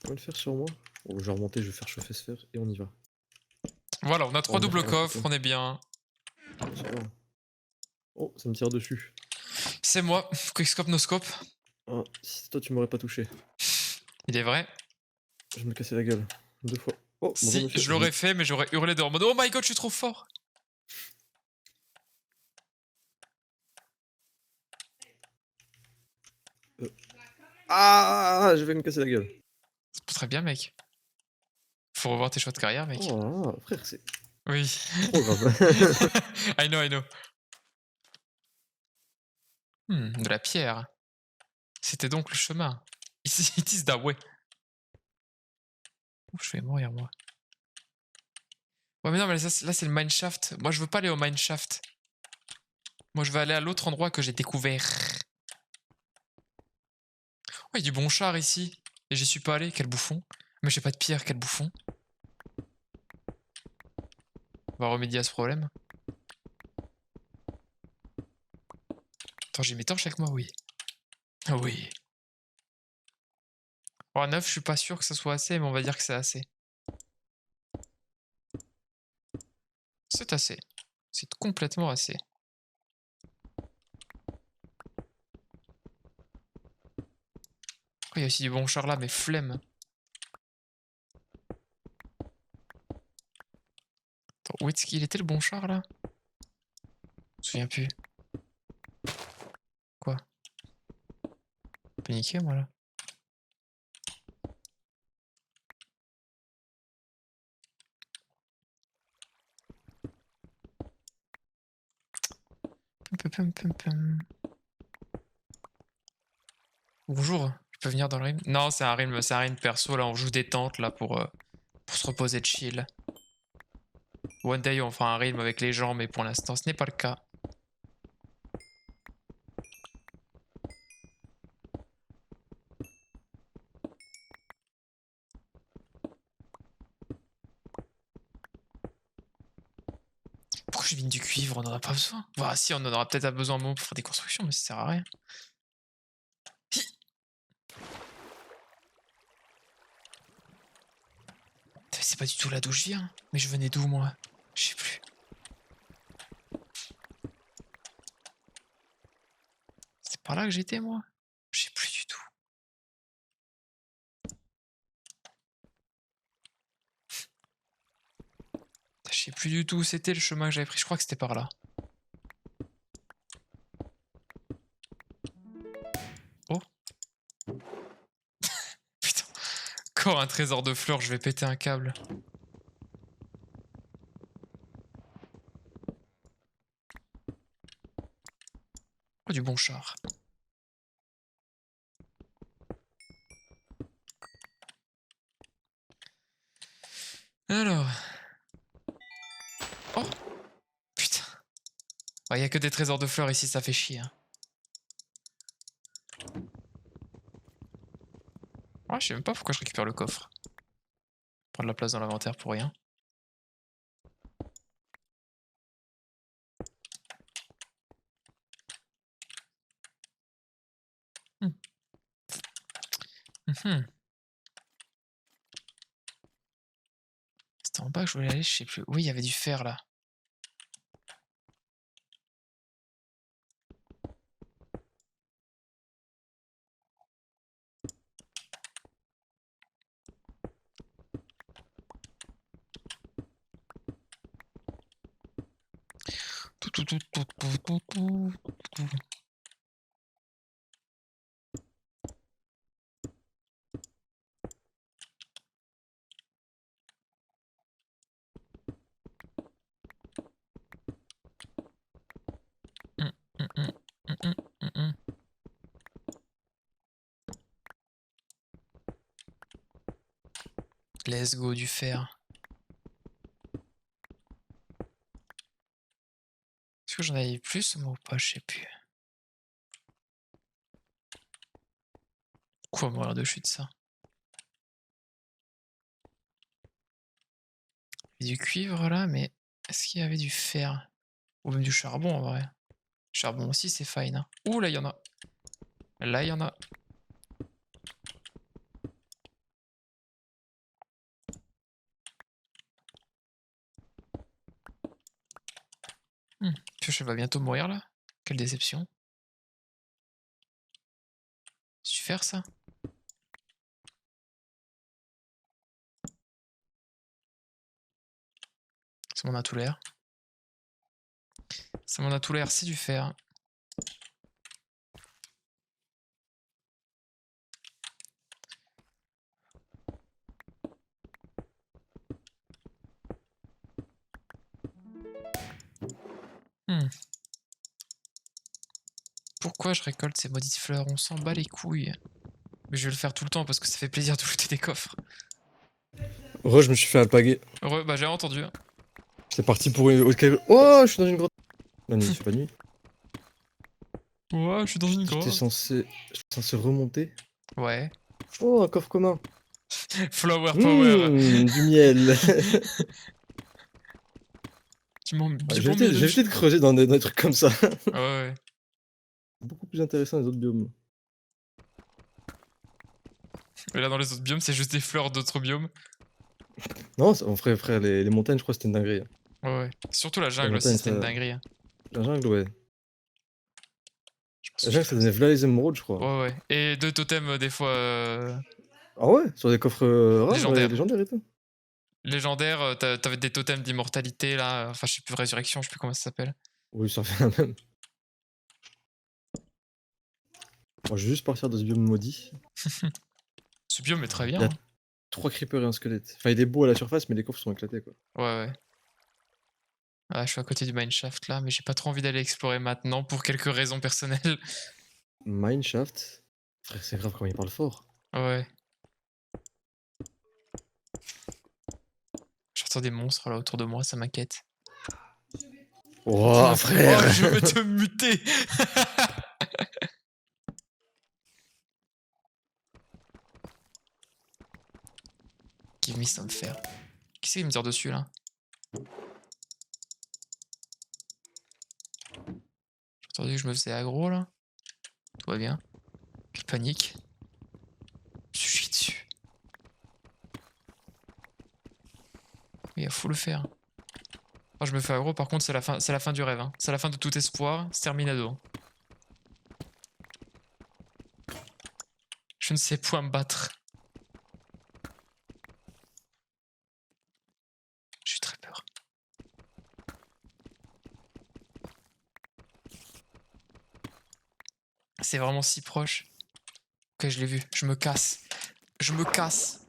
On va le faire sur moi. Bon, je vais remonter, je vais faire chauffer ce fer et on y va. Voilà, on a 3 On va doubles faire un coffres, couteau. on est bien. Ça va. Oh, ça me tire dessus. C'est moi, quickscope, no scope. Ah, si toi tu m'aurais pas touché. Il est vrai. Je vais me casser la gueule. 2 fois. Oh, bonjour, Si, monsieur. je l'aurais fait, mais j'aurais hurlé dehors en mode oh my god, je suis trop fort. Ah, je vais me casser la gueule. C'est pas très bien, mec. Faut revoir tes choix de carrière, mec. Oh là là, frère, c'est Oui. trop grave. I know. De la pierre. C'était donc le chemin. It is the way. Ouh, je vais mourir, moi. Ouais, mais non, mais là, c'est le mineshaft. Moi, je veux pas aller au mineshaft. Moi, je veux aller à l'autre endroit que j'ai découvert. Oh, il y a du bon char ici. Et j'y suis pas allé, quel bouffon. Mais j'ai pas de pierre, quel bouffon. On va remédier à ce problème. Attends, j'ai mes torches avec moi, oui. Ah oui. Oh, 9, je suis pas sûr que ça soit assez, mais on va dire que c'est assez. C'est assez. C'est complètement assez. Oh, il y a aussi du bon char là, mais flemme. Attends, où est-ce qu'il était le bon char là? Je me souviens plus. Quoi? Paniquer moi là. Bonjour, je peux venir dans le rythme? Non, c'est un rythme perso là, on joue des tentes là pour se reposer de chill. One day on fera un rythme avec les gens, mais pour l'instant ce n'est pas le cas. Pourquoi je mine du cuivre? On en a pas besoin. Bah si, on en aura peut-être besoin un moment pour faire des constructions, mais ça sert à rien. C'est pas du tout là d'où je viens. Mais je venais d'où moi? Je sais plus. C'est par là que j'étais moi? Je sais plus du tout. Je sais plus du tout où c'était le chemin que j'avais pris. Je crois que c'était par là. Oh. Putain. Encore un trésor de fleurs, je vais péter un câble. Oh, du bon char. Alors. Oh. Putain. Il y a que des trésors de fleurs ici, ça fait chier. Hein. Ouais, je sais même pas pourquoi je récupère le coffre. Prendre la place dans l'inventaire pour rien. C'était en bas que je voulais aller, je sais plus. Oui, il y avait du fer là. Let's go du fer. Est-ce que j'en avais plus moi ou pas? Je sais plus. Quoi mourir de chute ça? Il y avait du cuivre là, mais est-ce qu'il y avait du fer? Ou même du charbon en vrai. Charbon aussi c'est fine. Hein. Ouh là il y en a. Là il y en a. Pioche va bientôt mourir là. Quelle déception. C'est du fer ça? Ça m'en a tout l'air. Ça m'en a tout l'air, c'est du fer. Pourquoi je récolte ces maudites fleurs? On s'en bat les couilles. Mais je vais le faire tout le temps parce que ça fait plaisir de looter des coffres. Re, je me suis fait alpaguer. Heureux, bah j'ai entendu. C'est parti pour une. Oh, je suis dans une grotte. Non, nuit, c'est pas nuit. Ouais, je suis dans une J'étais grotte. censé remonter. Ouais. Oh, un coffre commun. Flower power. Du miel. Du bon Ouais, miel de j'ai évité de chien. creuser dans des trucs comme ça. Ah ouais. Beaucoup plus intéressant les autres biomes. Mais là, dans les autres biomes, c'est juste des fleurs d'autres biomes. Non, en vrai, frère, les montagnes, je crois que c'était une dinguerie, hein. Ouais, ouais. Surtout la Les jungle aussi, montagnes, c'était une ça. dinguerie, hein. La jungle, ouais. Je m'en La souviens jungle, ça donnait très. v'là les émeraudes, je crois. Ouais, ouais. Et deux totems, des fois, Ah ouais? Sur des coffres rares et légendaires. légendaires et tout? Légendaires, t'avais des totems d'immortalité, là. Enfin, je sais plus, résurrection, je sais plus comment ça s'appelle. Oui, ça revient à la même. Bon, je vais juste partir de ce biome maudit. Ce biome est très Il bien, y a hein. 3 creepers et un squelette. Enfin, il est beau à la surface, mais les coffres sont éclatés, quoi. Ouais, ouais. Ah, je suis à côté du mineshaft, là, mais j'ai pas trop envie d'aller explorer maintenant pour quelques raisons personnelles. Mineshaft. Frère, c'est grave quand il parle fort. Ouais. J'entends des monstres là autour de moi, ça m'inquiète. Oh, frère! Oh, je vais te muter. Give me some fer. Qui c'est qui me tire dessus là? J'ai entendu que je me faisais aggro là. Tout va bien. Quelle panique. Je suis dessus. Il a fou le faire. Oh, je me fais aggro, par contre, c'est la fin du rêve, hein. C'est la fin de tout espoir. C'est terminado, hein. Je ne sais point me battre. J'ai très peur. C'est vraiment si proche. Ok, je l'ai vu. Je me casse. Je me casse.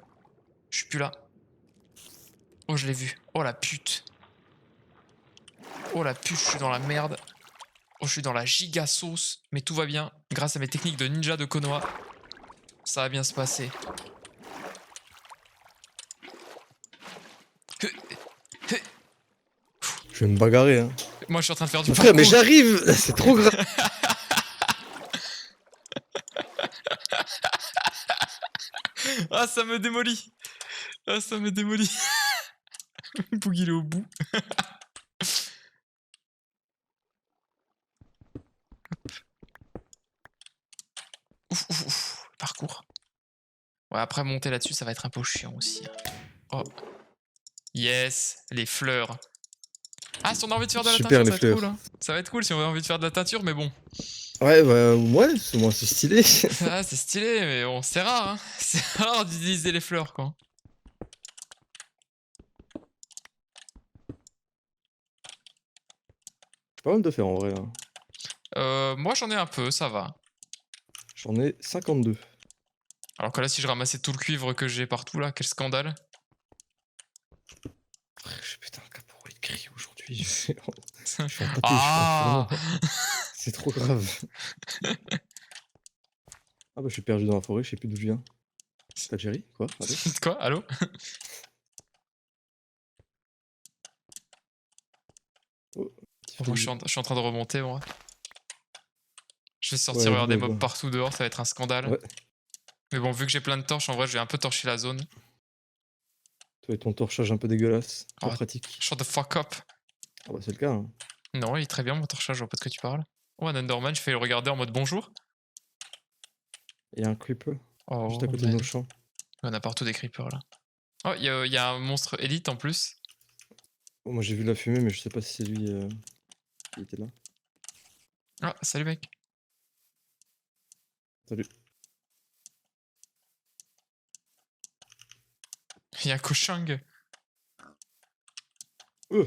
Je suis plus là. Oh, je l'ai vu. Oh la pute. Oh la pute, je suis dans la merde. Oh, je suis dans la giga sauce. Mais tout va bien. Grâce à mes techniques de ninja de Konoha. Ça va bien se passer. Je vais me bagarrer, hein. Moi, je suis en train de faire du Mais frère, mais parcours. j'arrive! C'est trop grave! Ah, ça me démolit. Ah, ça me démolit. Boug, il est au bout. Ouf, ouf, ouf. Parcours. Ouais, après, monter là-dessus, ça va être un peu chiant aussi, hein. Oh. Yes, les fleurs. Ah, si on a envie de faire de la Super, teinture, les ça va être cool, fleurs. hein. Ça va être cool si on a envie de faire de la teinture, mais bon. Ouais, bah, ouais, c'est moi, c'est stylé. Ah, c'est stylé, mais bon, c'est rare, hein. C'est rare d'utiliser les fleurs, quoi. Pas mal de faire en vrai, là. Moi, j'en ai un peu, ça va. J'en ai 52. Alors que là, si je ramassais tout le cuivre que j'ai partout, là, quel scandale. Frère, putain, Caporo, il crie aujourd'hui. Je suis empâté, je suis en Ah. fourneau. C'est trop grave. Ah bah, je suis perdu dans la forêt, je sais plus d'où je viens. T'as Jerry? Quoi? Allô? Quoi? Allô? Oh, petit Bon, freeze. je suis en train de remonter, moi. Je vais sortir, Ouais, regarder go, des mobs go. partout dehors, ça va être un scandale. Ouais, Mais bon, vu que j'ai plein de torches, en vrai, je vais un peu torcher la zone. toi et ton torchage un peu dégueulasse. Pas Oh, pratique. shut the fuck up. Ah bah, c'est le cas, hein. Non, il est très bien mon torchage, je vois pas de quoi tu parles. Oh, un Enderman, je fais le regarder en mode bonjour. Il y a un creeper juste à Oh, côté de man. nos champs. On a partout des creepers là. Oh, il y a un monstre élite en plus. Oh, moi j'ai vu la fumée, mais je sais pas si c'est lui qui était là. Ah, salut mec. Salut. Il y a un Koshang. Euh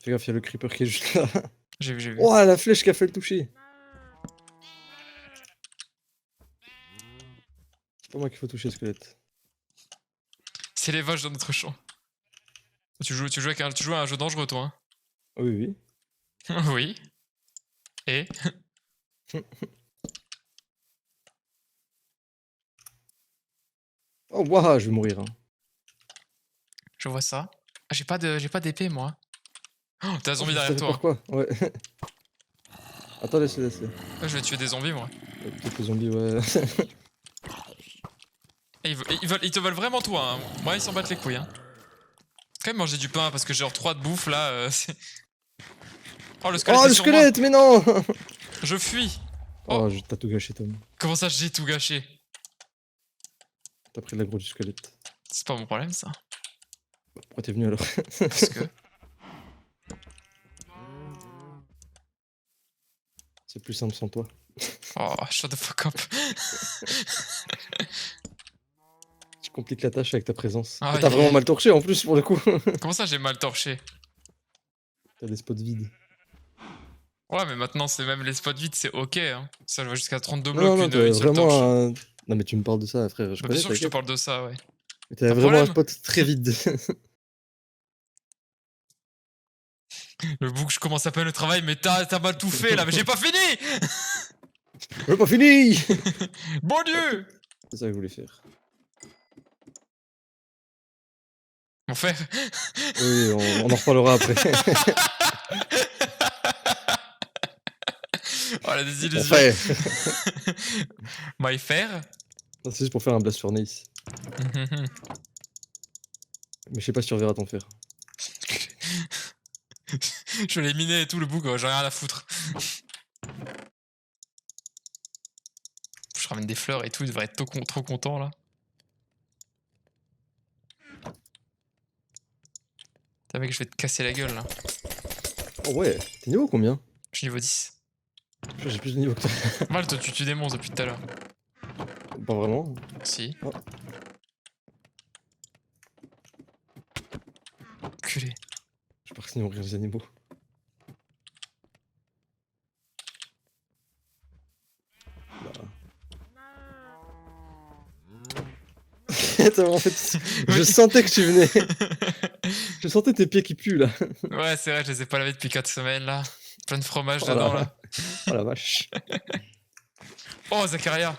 Fais gaffe, il y a le creeper qui est juste là. J'ai vu, j'ai vu. Oh, la flèche qui a fait le toucher. C'est pas moi qu'il faut toucher, squelette. C'est les vaches dans notre champ. Tu joues à un jeu dangereux toi, Oui, hein. Oui. Et oui. Oh, waouh, je vais mourir, hein. je vois ça. J'ai pas d'épée, moi. Oh, t'as un zombie derrière toi. Pourquoi? Ouais. Attends, laisse-le. Je vais tuer des zombies, moi. Peut-être les zombies, ouais. Ils te veulent vraiment toi, hein. Moi, ils s'en battent les couilles, hein. Quand même manger du pain, parce que j'ai genre 3 de bouffe, là, Oh, le squelette Oh, est le sur moi. squelette, mais non! Je fuis. Oh, t'as tout gâché, Tom. Comment ça, j'ai tout gâché? T'as pris l'aggro du squelette. C'est pas mon problème, ça. Pourquoi t'es venu alors? Parce que... C'est plus simple sans toi. Oh, shut the fuck up. Tu compliques la tâche avec ta présence. Ah, T'as vraiment mal torché en plus pour le coup. Comment ça, j'ai mal torché? T'as des spots vides. Ouais, mais maintenant, c'est même les spots vides, c'est ok, hein. Ça va jusqu'à 32 Non, blocs, non, t'avais une seule torche. vraiment un... Non, mais tu me parles de ça, frère. Je Bah, bien connais, sûr que je te t'inquiète. parle de ça, ouais. Mais t'avais Pas de vraiment un problème. spot très vide. Le bouc, je commence à peine le travail, mais t'as mal tout fait, là. Mais j'ai pas fini. J'ai pas fini! Bon Dieu. C'est ça que je voulais faire. Mon frère. Oui, on en reparlera après. Oh, la désillusion. Enfin, My frère. c'est juste pour faire un blast furnace. Mais je sais pas si tu reverras ton fer. Je l'ai miné et tout, le bouc, j'ai rien à foutre. Je ramène des fleurs et tout, il devrait être trop content, là. Putain, mec, je vais te casser la gueule, là. Oh ouais, t'es niveau combien? Je suis niveau 10. J'ai plus de niveau que toi. Mal, toi, tu tues des monstres depuis tout à l'heure. Pas vraiment. Si. Oh. Culé. Je pars sinon rire les animaux. En fait, je sentais que tu venais. Je sentais tes pieds qui puent là. Ouais, c'est vrai, je les ai pas lavés depuis 4 semaines, là. Plein de fromage Oh dedans, là. là. Oh la vache. Oh, Zacharia.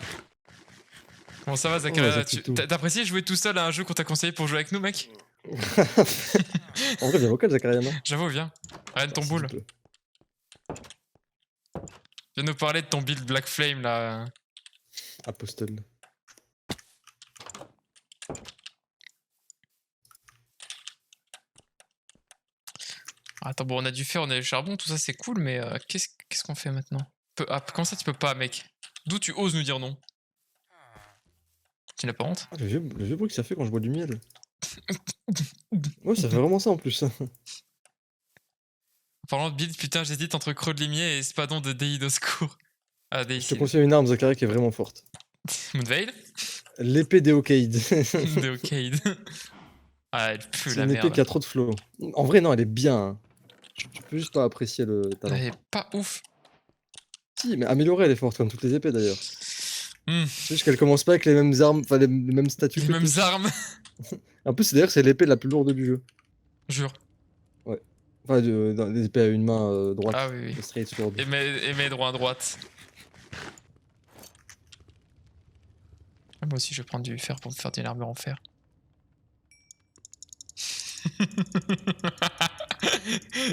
Comment ça va, Zacharia? Zachatou. T'apprécies jouer tout seul à un jeu qu'on t'a conseillé pour jouer avec nous, mec? En vrai, bien vocal, Zacharia, non? J'avoue, viens. Arrête ton boule. Viens nous parler de ton build Black Flame, là. Apostle. Attends, bon, on a du fer, on a du charbon, tout ça c'est cool, mais qu'est-ce qu'on fait maintenant? Comment ça tu peux pas, mec? D'où tu oses nous dire non? Tu n'as pas honte? Ah, le vieux bruit que ça fait quand je bois du miel. Ouais, ça fait vraiment ça en plus. En parlant de build, putain, j'hésite entre Creux de Limier et Spadon de Deidoscourt. Ah, Je te Deicide. conseille une arme, Zacharia, qui est vraiment forte. Moonveil? L'épée d'Eocade. Deocade. Ah, elle pue C'est la une épée merde. qui a trop de flow. En vrai, non, elle est bien. Hein. Tu peux juste pas apprécier le talent. Elle est pas ouf. Si, mais améliorée, elle est forte, comme toutes les épées d'ailleurs. Hmm. C'est juste qu'elle commence pas avec les mêmes armes, enfin les mêmes statuts. Les que mêmes toutes. armes. En plus, d'ailleurs, c'est l'épée la plus lourde du jeu. Jure. Enfin, dans les épées à une main droite. Ah oui, oui. Le straight sword. Et mes droits à droite. Ah, moi aussi, je vais prendre du fer pour me faire d'une armure en fer.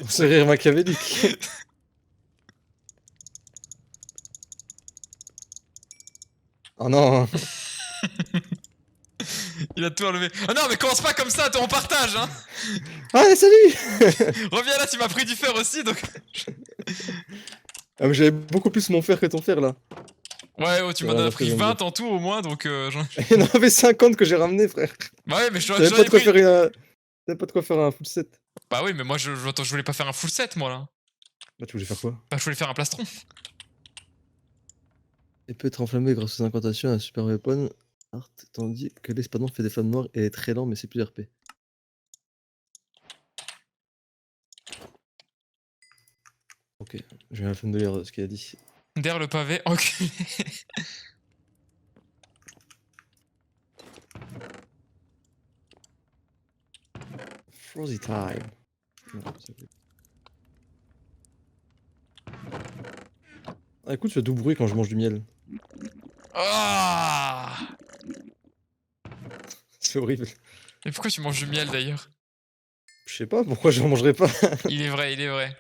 Ce rire machiavélique. Oh non. Il a tout enlevé. Ah non, mais commence pas comme ça, toi, on partage, hein. Ah, salut. Reviens là, tu m'as pris du fer aussi, donc... Ah, mais j'avais beaucoup plus mon fer que ton fer là. Ouais, oh, tu m'en Ouais, as après, pris j'aime 20 en tout, au moins, donc... Il y en avait 50 que j'ai ramené, frère. Bah ouais, mais j'en T'avais pas ai de quoi pris... faire T'avais pas de quoi faire un full set. Bah oui, mais moi, je voulais pas faire un full set, moi, là. Bah, tu voulais faire quoi? Bah, je voulais faire un plastron. Elle peut être enflammée grâce aux incantations à un super weapon art, tandis que l'espadon fait des flammes noires et est très lent, mais c'est plus RP. Ok, j'ai la flemme de lire ce qu'il a dit. Derrière le pavé, enculé. Frosty time. Non, ah, écoute, je fais tout bruit quand je mange du miel. Ah. C'est horrible. Mais pourquoi tu manges du miel, d'ailleurs? Je Je sais pas pourquoi j'en mangerais pas. Il est vrai, il est vrai.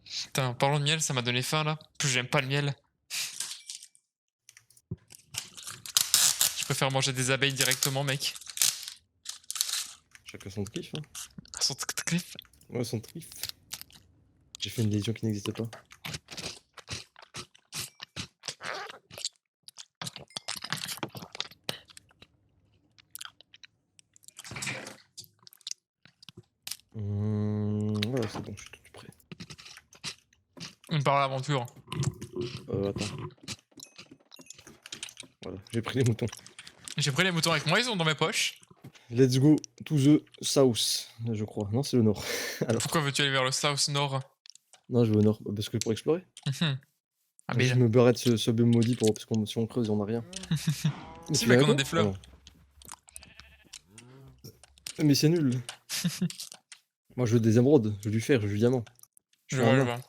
Putain, en parlant de miel, ça m'a donné faim là. En plus, j'aime pas le miel. Je préfère manger des abeilles directement, mec. Chacun son kiff, hein. Son cliff. Ouais, son trif. J'ai fait une lésion qui n'existe pas. Ouais, c'est bon, je suis tout prêt. On part à l'aventure. Attends. Voilà, j'ai pris les moutons. J'ai pris les moutons avec moi, ils sont dans mes poches. Let's go to the south, je crois. Non, c'est le nord. Alors, Pourquoi veux-tu aller vers le south nord? non, je vais au nord. Parce que pour explorer. Ah, Je me barrais de ce biome maudit parce que si on creuse, on a rien. Mais Si, tu mec, viens on a avec des moi fleurs. Mais c'est nul. Moi, je veux des émeraudes, je veux du fer, je veux du diamant. Je suis un vois, je nain. vois.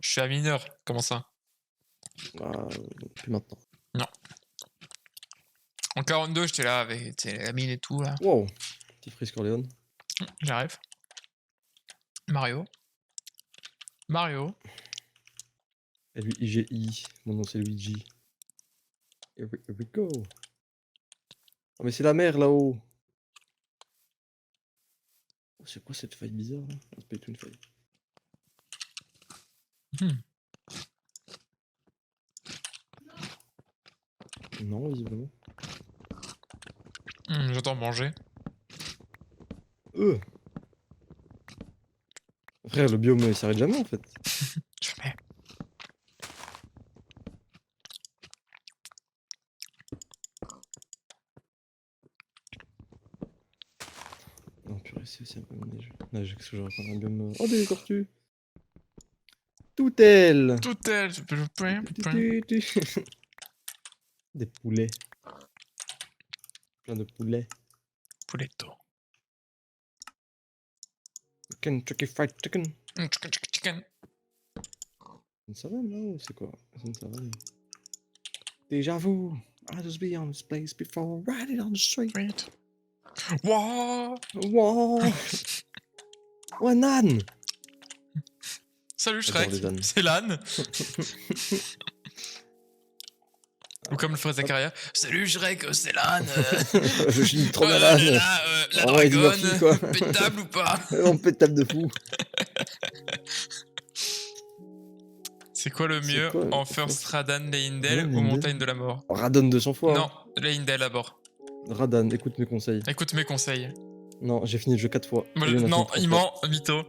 Je suis un mineur. Comment ça? Ah, plus maintenant. Non. En 42, j'étais là avec la mine et tout, là. Wow, petit Freeze Corleone. J'arrive. Mario. Mario. L-U-I-G-I. Mon nom, c'est Luigi. Here we go. Oh, mais c'est la mer là-haut. Oh, c'est quoi cette faille bizarre là? Ah, c'est pas du tout une faille. Non, visiblement. J'entends manger. Frère, le biome il s'arrête jamais en fait. Jamais. Non, purée, c'est aussi un peu neige. Neige, qu'est-ce que j'aurais pas un biome. Oh, des tortues! Tout elle! Tout elle. Des poulets. Plein de poulets. Pouletto. Kentucky Fried Chicken. Chicken. C'est une savane là ou c'est quoi? C'est une savane. Déjà vu, I just be on this place before riding on the street. Wait. Wow. Wow! Oh, un âne! Salut J'adore Shrek. les ânes. C'est l'âne. Ou comme le ferait Zakaria. Salut Shrek, c'est l'âne. Je suis trop bien Là, l'âne! la Oh, Eddie Murphy, dragonne. quoi. Pétable ou pas? On pète table de fou! C'est quoi le C'est mieux quoi, en First Radan, Leyndell ou Leyndell Montagne de la Mort? Radon 200 fois! Non, Hein. Leyndell d'abord. Radan, écoute mes conseils. Écoute mes conseils. Non, j'ai fini le jeu 4 fois. Moi, Et lui, on a non, fini il 3 ment, mytho.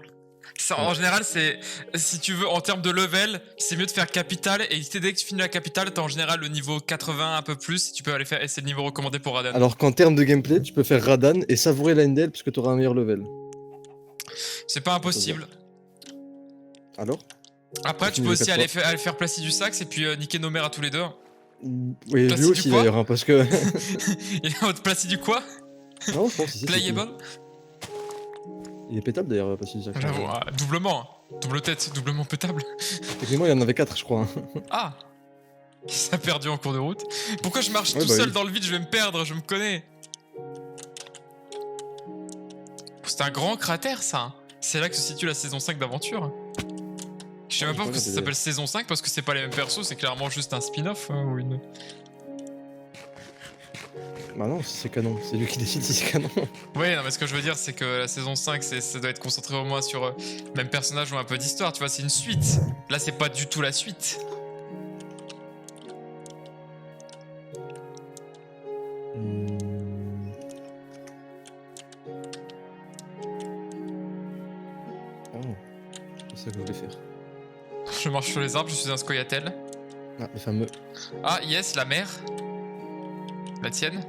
Ça, en général, c'est. Si tu veux, en termes de level, c'est mieux de faire capitale. Et dès que tu finis la capitale, t'as en général le niveau 80, un peu plus. Tu peux aller faire. Et c'est le niveau recommandé pour Radan. Alors qu'en termes de gameplay, tu peux faire Radan et savourer Leyndell puisque tu auras un meilleur level. C'est pas impossible. Alors? Après, tu peux aussi aller faire Placidu Sax et puis niquer nos mères à tous les deux. Oui, lui aussi quoi d'ailleurs, hein, parce que. Il est en mode Placidu quoi? Non, je pense que c'est. Playable? Il est pétable d'ailleurs, parce que J'avoue, doublement. Hein. Double tête, doublement pétable. Techniquement, il y en avait 4, je crois. Hein. Ah! Ça a perdu en cours de route. Pourquoi je marche tout seul dans le vide? Je vais me perdre, je me connais. C'est un grand cratère, ça. C'est là que se situe la saison 5 d'Aventure. Je sais même pas pourquoi ça s'appelle saison 5 parce que c'est pas les mêmes persos, c'est clairement juste un spin-off ou une. Bah non, c'est canon, c'est lui qui décide si c'est canon. Ouais, non, mais ce que je veux dire, c'est que la saison 5, ça doit être concentré au moins sur même personnage ou un peu d'histoire, tu vois, c'est une suite. Là, c'est pas du tout la suite. Oh, c'est ça que je voulais faire. Je marche sur les arbres, je suis un Scoia'tael. Ah, les fameux. Ah, yes, la mer. La tienne.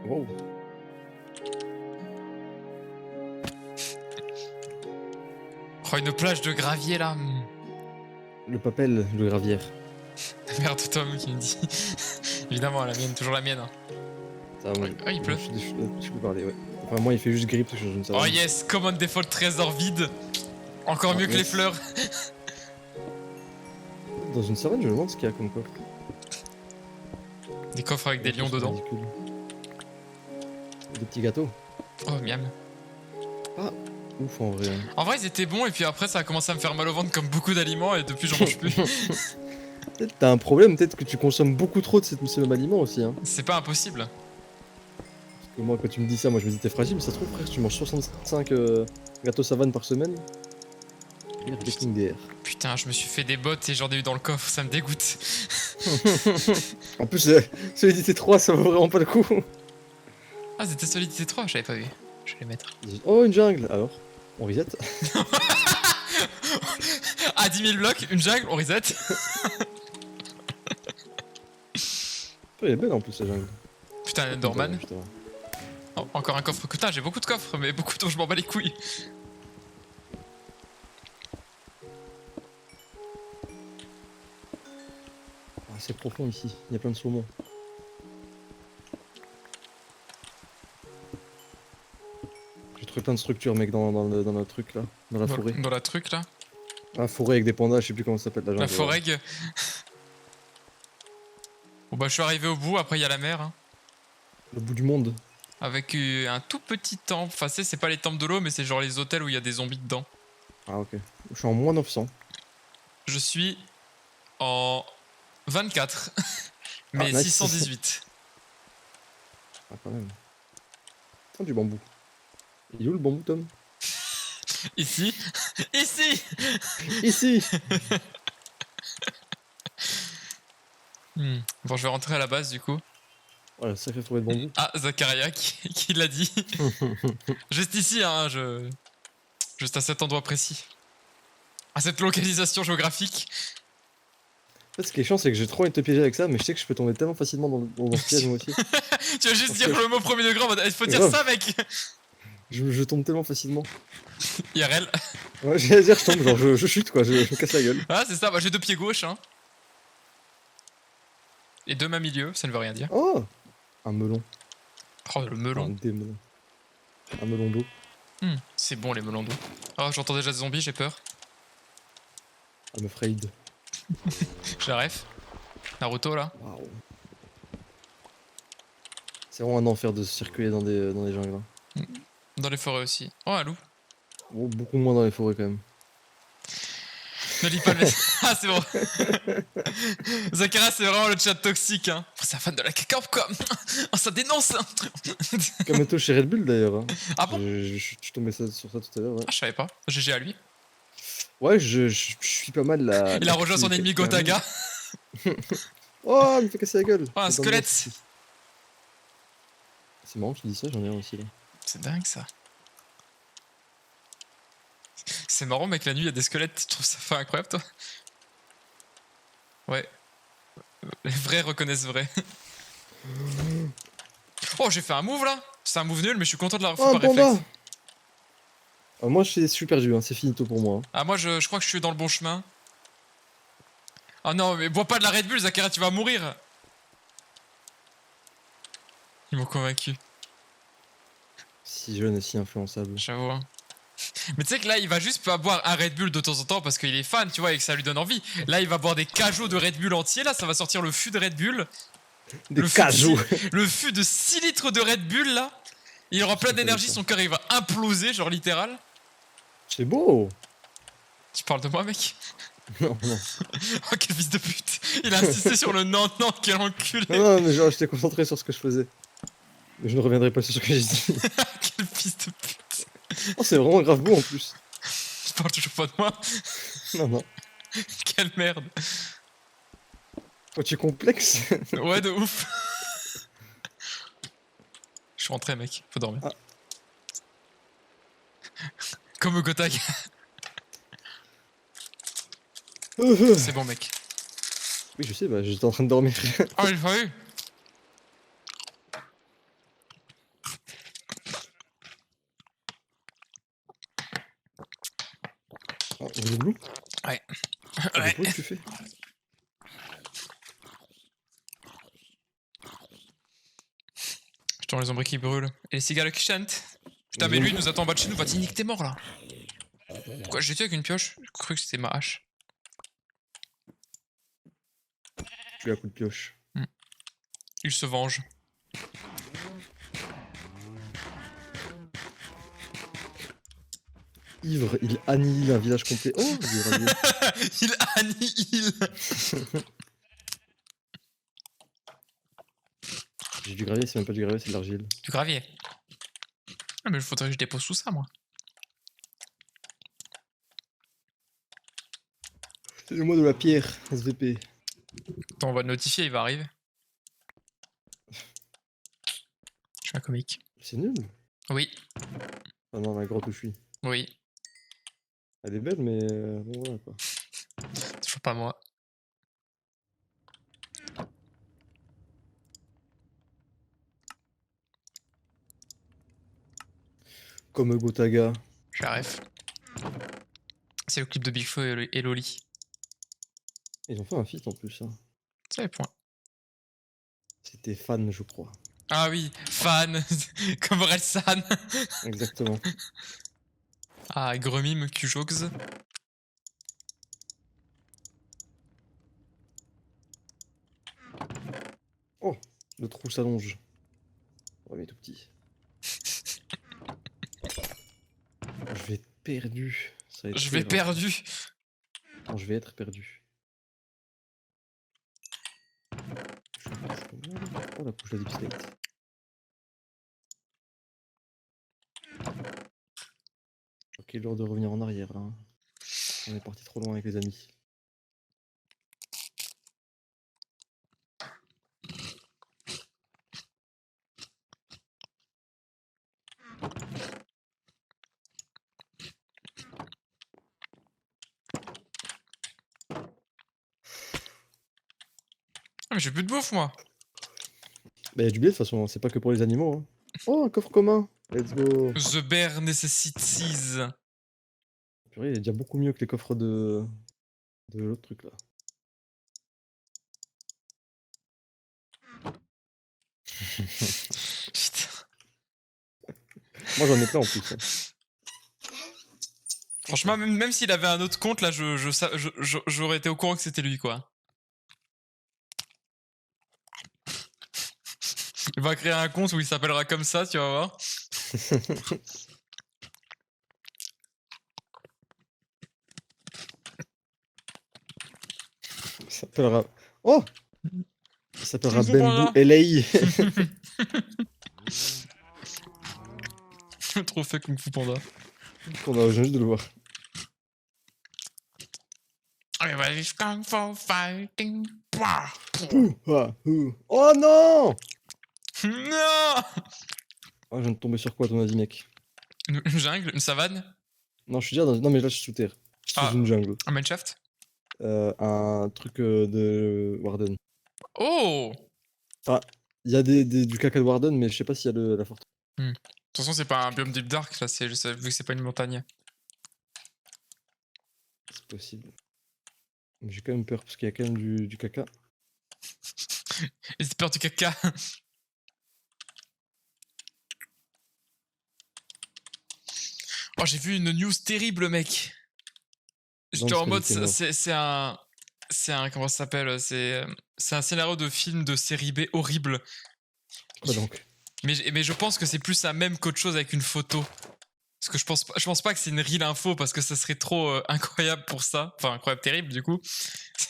Wow. Oh, une plage de gravier là. Le papel, le gravière. Merde, Tom qui me dit. Évidemment, la mienne, toujours la mienne. Hein. Ça, moi, il pleut. Je peux parler, ouais. Enfin, moi, il fait juste grip parce que je ne sais pas. Oh yes, common default trésor vide. Encore mieux que les fleurs. Dans une savane, je me demande ce qu'il y a comme coffre. Des coffres avec des lions dedans. Des petits gâteaux. Oh, miam. Ouf, en vrai. En vrai, ils étaient bons, et puis après, ça a commencé à me faire mal au ventre comme beaucoup d'aliments, et depuis, j'en mange plus. Peut-être t'as un problème, peut-être que tu consommes beaucoup trop de ce même aliment aussi. Hein. C'est pas impossible. Parce que moi, quand tu me dis ça, moi je me dis t'es fragile, mais ça se trouve, frère, tu manges 65 gâteaux savane par semaine. Merde, des King DR. Putain, je me suis fait des bottes et j'en ai eu dans le coffre, ça me dégoûte. En plus, solidité 3, ça vaut vraiment pas le coup. Ah, c'était Solidité 3, j'avais pas vu. Je vais les mettre. Oh, une jungle. Alors, on reset. Ah, 10 000 blocs, une jungle, on reset. Elle est belle en plus, la jungle. Putain, Dorman. Putain. Oh, encore un coffre. Putain, j'ai beaucoup de coffres, mais beaucoup dont je m'en bats les couilles. Ah, c'est profond ici, il y a plein de saumons. J'ai trouvé plein de structures, mec, dans le truc là, dans la forêt. Dans la truc là. Ah, forêt avec des pandas, je sais plus comment ça s'appelle la jungle. La forêt. Bon bah je suis arrivé au bout, après il y a la mer. Hein. Le bout du monde. Avec un tout petit temple. Enfin c'est pas les temples de l'eau, mais c'est genre les hôtels où il y a des zombies dedans. Ah ok. Je suis en moins 900. Je suis en 24. Mais Ah, nice. 618. Ah quand même. Oh, du bambou. Il est où le bambou, Tom? Ici. Ici. Ici. Bon je vais rentrer à la base du coup. Voilà, sacré forêt de bambou. Ah, Zakaria qui l'a dit. Juste ici, hein, juste à cet endroit précis. À cette localisation géographique. En fait, ce qui est chiant, c'est que j'ai trop envie de te piéger avec ça, mais je sais que je peux tomber tellement facilement dans ce piège moi aussi. Tu vas juste dire le mot premier degré en mode il faut dire grave. ça, mec. Je tombe tellement facilement. IRL. Ouais, j'allais dire, je tombe, genre je chute quoi, je me casse la gueule. Ah, c'est ça, bah, j'ai 2 pieds gauche, hein. Et 2 mains milieu, ça ne veut rien dire. Oh, un melon. Oh, le melon. Des melons. Un melon d'eau. C'est bon, les melons d'eau. Oh, j'entends déjà des zombies, j'ai peur. I'm afraid. J'ai la ref. Naruto, là. Waouh. C'est vraiment un enfer de circuler dans des jungles. Hein. Dans les forêts aussi. Oh, un loup. Bon, beaucoup moins dans les forêts quand même. Ne lis pas le message. Ah, c'est bon. Zakara, c'est vraiment le chat toxique, hein. Oh, c'est un fan de la cacao, quoi. Oh, ça dénonce. Kameto chez Red Bull d'ailleurs. Hein. Ah bon? Je suis tombé sur ça tout à l'heure. Ouais, Ah, je savais pas. GG à lui. ouais je suis pas mal là. Il a rejoint son ennemi Gotaga. Oh, il me fait casser la gueule. Oh, un squelette. C'est marrant que tu dis ça, j'en ai un aussi là. C'est dingue ça. C'est marrant, mec, la nuit il y a des squelettes, tu trouves ça fait incroyable toi? Ouais. Les vrais reconnaissent vrai. Oh, j'ai fait un move là. C'est un move nul, mais je suis content de l'avoir fait Oh, un par panda. réflexe. Moi je suis perdu, hein. C'est finito pour moi. Hein. Ah, moi je crois que je suis dans le bon chemin. Ah non, mais bois pas de la Red Bull, Zakara, tu vas mourir. Ils m'ont convaincu. Si jeune et si influençable. J'avoue. Hein. Mais tu sais que là, il va juste pas boire un Red Bull de temps en temps parce qu'il est fan, tu vois, et que ça lui donne envie. Là, il va boire des cajots de Red Bull entiers. Là, ça va sortir le fût de Red Bull. Des cajots. Le fût de 6 litres de Red Bull, là. Il aura plein d'énergie, son cœur, il va imploser, genre littéral. C'est beau. Tu parles de moi, mec? Non, non. Oh, quel fils de pute. Il a insisté sur le non, non, quel enculé. Non, mais genre, j'étais concentré sur ce que je faisais. Mais je ne reviendrai pas sur ce que j'ai dit. Quel fils de pute. Oh, c'est vraiment grave beau en plus. Tu parles toujours pas de moi? Non, non. Quelle merde. Oh, tu es complexe. Ouais, de ouf. Je suis rentré, mec. Faut dormir. Ah. Comme au Gotag. C'est bon, mec. Oui, je sais, bah, j'étais en train de dormir. Ah, j'ai pas eu. Oh, le loup. Ouais. Ouais. Que tu fais? J'entends les ombres qui brûlent. Et les cigales qui chantent. Putain, mais lui, il nous attend en bas de chez nous. Va-t-il niquer, t'es mort là? Pourquoi j'ai tué avec une pioche? J'ai cru que c'était ma hache. Tu as un coup de pioche. Il se venge. Ivre, il annihile un village complet. Oh, du gravier. Il annihile. J'ai du gravier, c'est même pas du gravier, c'est de l'argile. Du gravier. Ah, mais il faudrait que je dépose tout ça, moi. C'est le mot de la pierre, SVP. Attends, on va le notifier, il va arriver. Je suis un comique. C'est nul. Oui, Ah non, la grotte où je suis. oui. Elle est belle, mais bon, voilà quoi. Toujours pas moi. Comme Gotaga. J'arrive. C'est le clip de Big Flo et Loli. Ils ont fait un feat en plus. Hein. C'est les points. C'était fan, je crois. Ah oui, fan, comme Relsan. Exactement. Ah, Gremim, Q-Jogs. Oh, le trou s'allonge. Ouais, mais tout petit. Je vais être perdu. Ça va être Je vais terrible. perdu. Non, je vais être perdu. Oh, la couche de la Deep State. Ok, l'heure de revenir en arrière là. Hein. On est parti trop loin avec les amis. Ah, mais j'ai plus de bouffe, moi. Bah, y a du blé de toute façon, c'est pas que pour les animaux. Hein. Oh, un coffre commun. Let's go. The bear necessities. Purée, il est déjà beaucoup mieux que les coffres de l'autre truc là. Putain. Moi j'en ai plein en plus. Hein. Franchement, même s'il avait un autre compte, là, j'aurais été au courant que c'était lui, quoi. Il va créer un compte où il s'appellera comme ça, tu vas voir. Il s'appellera. Oh, il s'appellera Kung Fu Bamboo Panda. LA. Trop fait Kung Fu Panda. On a juste de le voir. Everybody's Kung Fu fighting. Pouah. Oh non! Non. Oh, je viens de tomber sur quoi, ton avis, mec? Une jungle, une savane. Non, je suis déjà dans. Non, mais là, je suis sous terre. Je suis Ah. sous une jungle. Un mineshaft. Un truc de Warden. Oh. Enfin, il y a du caca de Warden, mais je sais pas s'il y a la forteresse. De toute façon, c'est pas un biome deep dark, là, vu que c'est pas une montagne. C'est possible. Mais j'ai quand même peur parce qu'il y a quand même du caca. Et c'est peur du caca. Oh, j'ai vu une news terrible, mec. J'étais en mode, c'est un. C'est un. Comment ça s'appelle? C'est un scénario de film de série B horrible. Quoi donc? Mais je pense que c'est plus un mème qu'autre chose avec une photo. Parce que je pense pas que c'est une real info parce que ça serait trop incroyable pour ça. Enfin, incroyable, terrible du coup.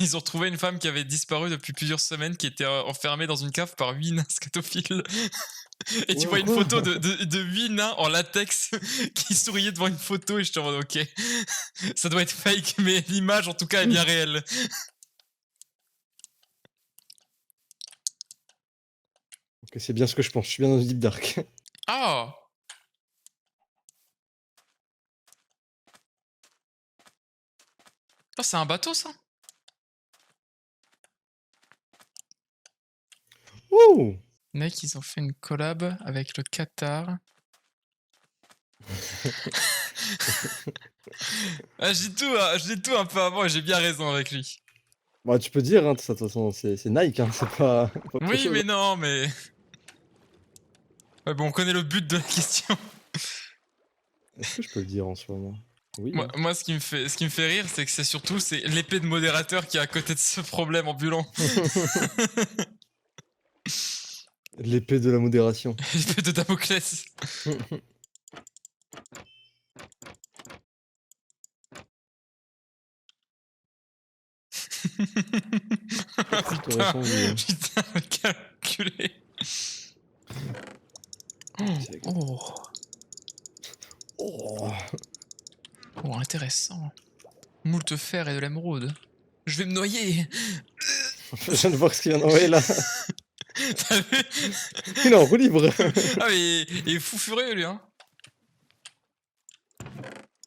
Ils ont retrouvé une femme qui avait disparu depuis plusieurs semaines, qui était enfermée dans une cave par 8 nains scatophiles. Et tu vois une photo de 8 nains en latex qui souriaient devant une photo et je te en mode ok, ça doit être fake, mais l'image en tout cas est bien réelle. Ok, c'est bien ce que je pense, je suis bien dans le Deep Dark. Oh. Oh, c'est un bateau ça. Ouh! Mec, ils ont fait une collab avec le Qatar. Ah, je dis tout un peu avant et j'ai bien raison avec lui. Bah, tu peux dire, hein, de toute façon, c'est Nike, hein, c'est pas autre Oui, chose. mais non, mais. Ouais, bon, on connaît le but de la question. Est-ce que je peux le dire en ce moment? Oui. Hein. Moi, ce qui me fait rire, c'est que c'est l'épée de modérateur qui est à côté de ce problème ambulant. L'épée de la modération. L'épée de Damoclès. Ah, T'aurais putain, changé. Hein. putain, le calculé. C'est avec- Oh, Oh. oh, intéressant. Moult fer et de l'émeraude. Je vais me noyer. Je viens de voir ce qu'il vient d'envoyer là. T'as vu? Il est en roue libre. Ah mais il est fou furieux lui hein.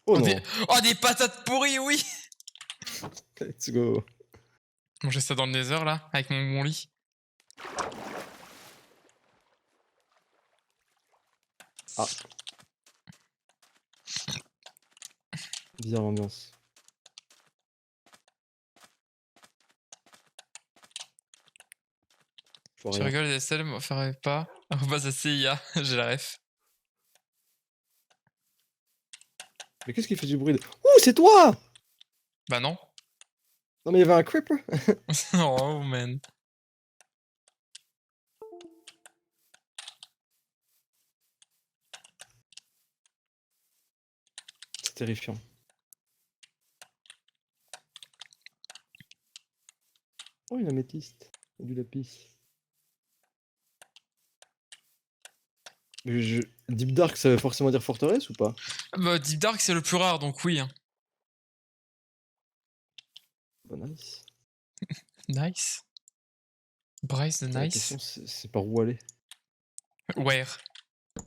Oh Des... non. Oh des patates pourries oui. Let's go. Manger ça dans le nether là, avec mon lit. Ah. Bizarre l'ambiance. Je vois Tu rien. rigoles Estelle, me ferait pas. Arrobas CIA, j'ai la ref. Mais qu'est-ce qui fait du bruit Ouh, c'est toi! Bah non. Non mais il y avait un creeper. Oh man. C'est terrifiant. Oh, une améthyste. Et du lapis. Deep Dark, ça veut forcément dire forteresse ou pas? Bah Deep Dark c'est le plus rare donc oui. Hein. Bah, nice. Nice. Bryce the La nice. question, c'est par où aller. Where.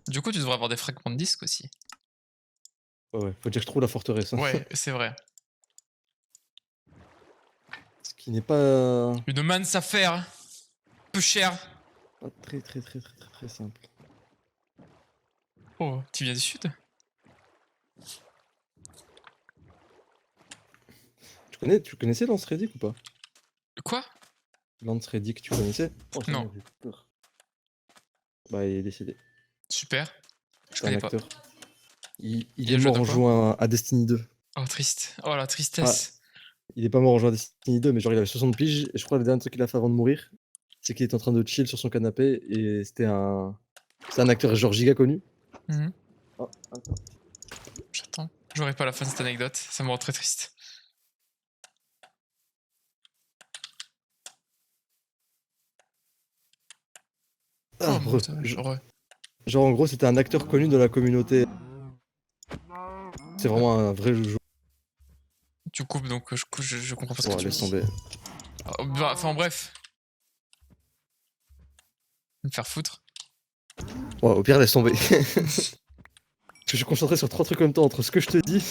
Du coup tu devrais avoir des fragments de disques aussi. Ouais, faut dire que je trouve la forteresse. Hein. Ouais, c'est vrai. Ce qui n'est pas... Une manne affaire. Peu cher. pas très simple. Oh, tu viens du sud? Tu connaissais Lance Reddick ou pas? Quoi? Lance Reddick, tu connaissais? Oh, ça Non. m'a fait peur. Bah, il est décédé. Super. Je C'est un connais pas. acteur. Il Il est a joué mort dans en quoi? jouant à Destiny 2. Oh triste. Oh la Ah, tristesse. il est pas mort en jouant à Destiny 2, mais genre il avait 60 piges, et je crois que le dernier truc qu'il a fait avant de mourir, c'est qu'il était en train de chill sur son canapé, et c'est un acteur genre giga connu. Mhm. Oh, attends. J'attends. J'aurais pas la fin de cette anecdote. Ça me rend très triste. Ah, Oh mon dieu. Heureux. genre en gros c'était un acteur connu de la communauté. C'est vraiment un vrai joujou. Tu coupes donc je comprends pas ce que Ouais, tu me laisse dis. tomber. Oh, bah, enfin bref. Me faire foutre. Ouais, au pire laisse tomber. Parce que je suis concentré sur 3 trucs en même temps, entre ce que je te dis,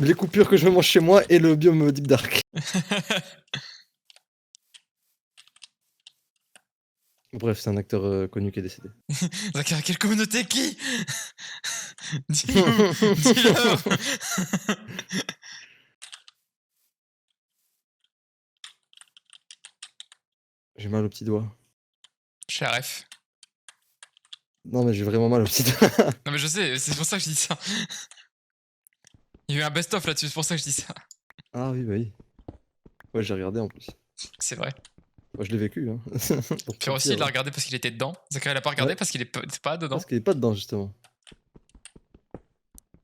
les coupures que je mange chez moi et le biome Deep Dark. Bref, c'est un acteur connu qui est décédé. Zachary, quelle communauté qui? Dis-le. J'ai mal au petit doigt. Je suis RF. Non mais j'ai vraiment mal au petit doigt. Non mais je sais, c'est pour ça que je dis ça. Il y a eu un best-of là-dessus, c'est pour ça que je dis ça. Ah oui, bah oui. Ouais, j'ai regardé en plus. C'est vrai. Moi, je l'ai vécu. Hein. Pour Pierre te aussi, dire, il l'a hein. regardé parce qu'il était dedans. Zachary l'a pas regardé Ouais. parce qu'il était pas dedans. Parce qu'il est pas dedans, justement.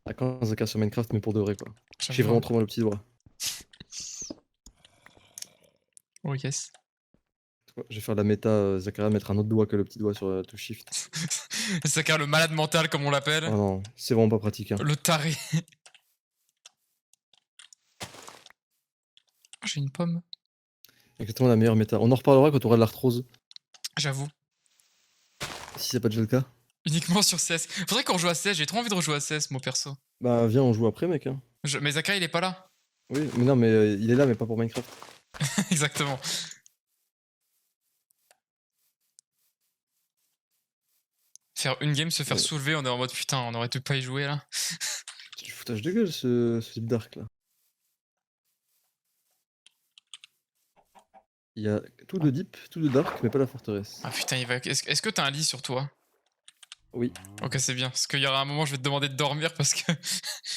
Ah, quand Zaka sur Minecraft, mais pour de vrai, quoi. J'ai J'avoue, vraiment hein. trop mal au petit doigt. Oh yes. Je vais faire la méta Zakaria mettre un autre doigt que le petit doigt sur to shift. Zachary, le malade mental, comme on l'appelle. Oh non, c'est vraiment pas pratique. Hein. Le taré. J'ai une pomme. Exactement la meilleure méta. On en reparlera quand on aura de l'arthrose. J'avoue. Si c'est pas déjà le cas. Uniquement sur CS. Faudrait qu'on rejoue à CS, j'ai trop envie de rejouer à CS, moi perso. Bah viens, on joue après, mec. Hein. Mais Zachary, il est pas là. Oui, mais non, mais il est là, mais pas pour Minecraft. Exactement. Faire une game, se faire Ouais. soulever, on est en mode putain, on aurait dû pas y jouer là. C'est du foutage de gueule ce Deep Dark là. Il y a tout de Deep, tout de Dark, mais pas la forteresse. Ah putain, il va. Est-ce que t'as un lit sur toi? Oui. Ok, c'est bien. Parce qu'il y aura un moment, je vais te demander de dormir parce que.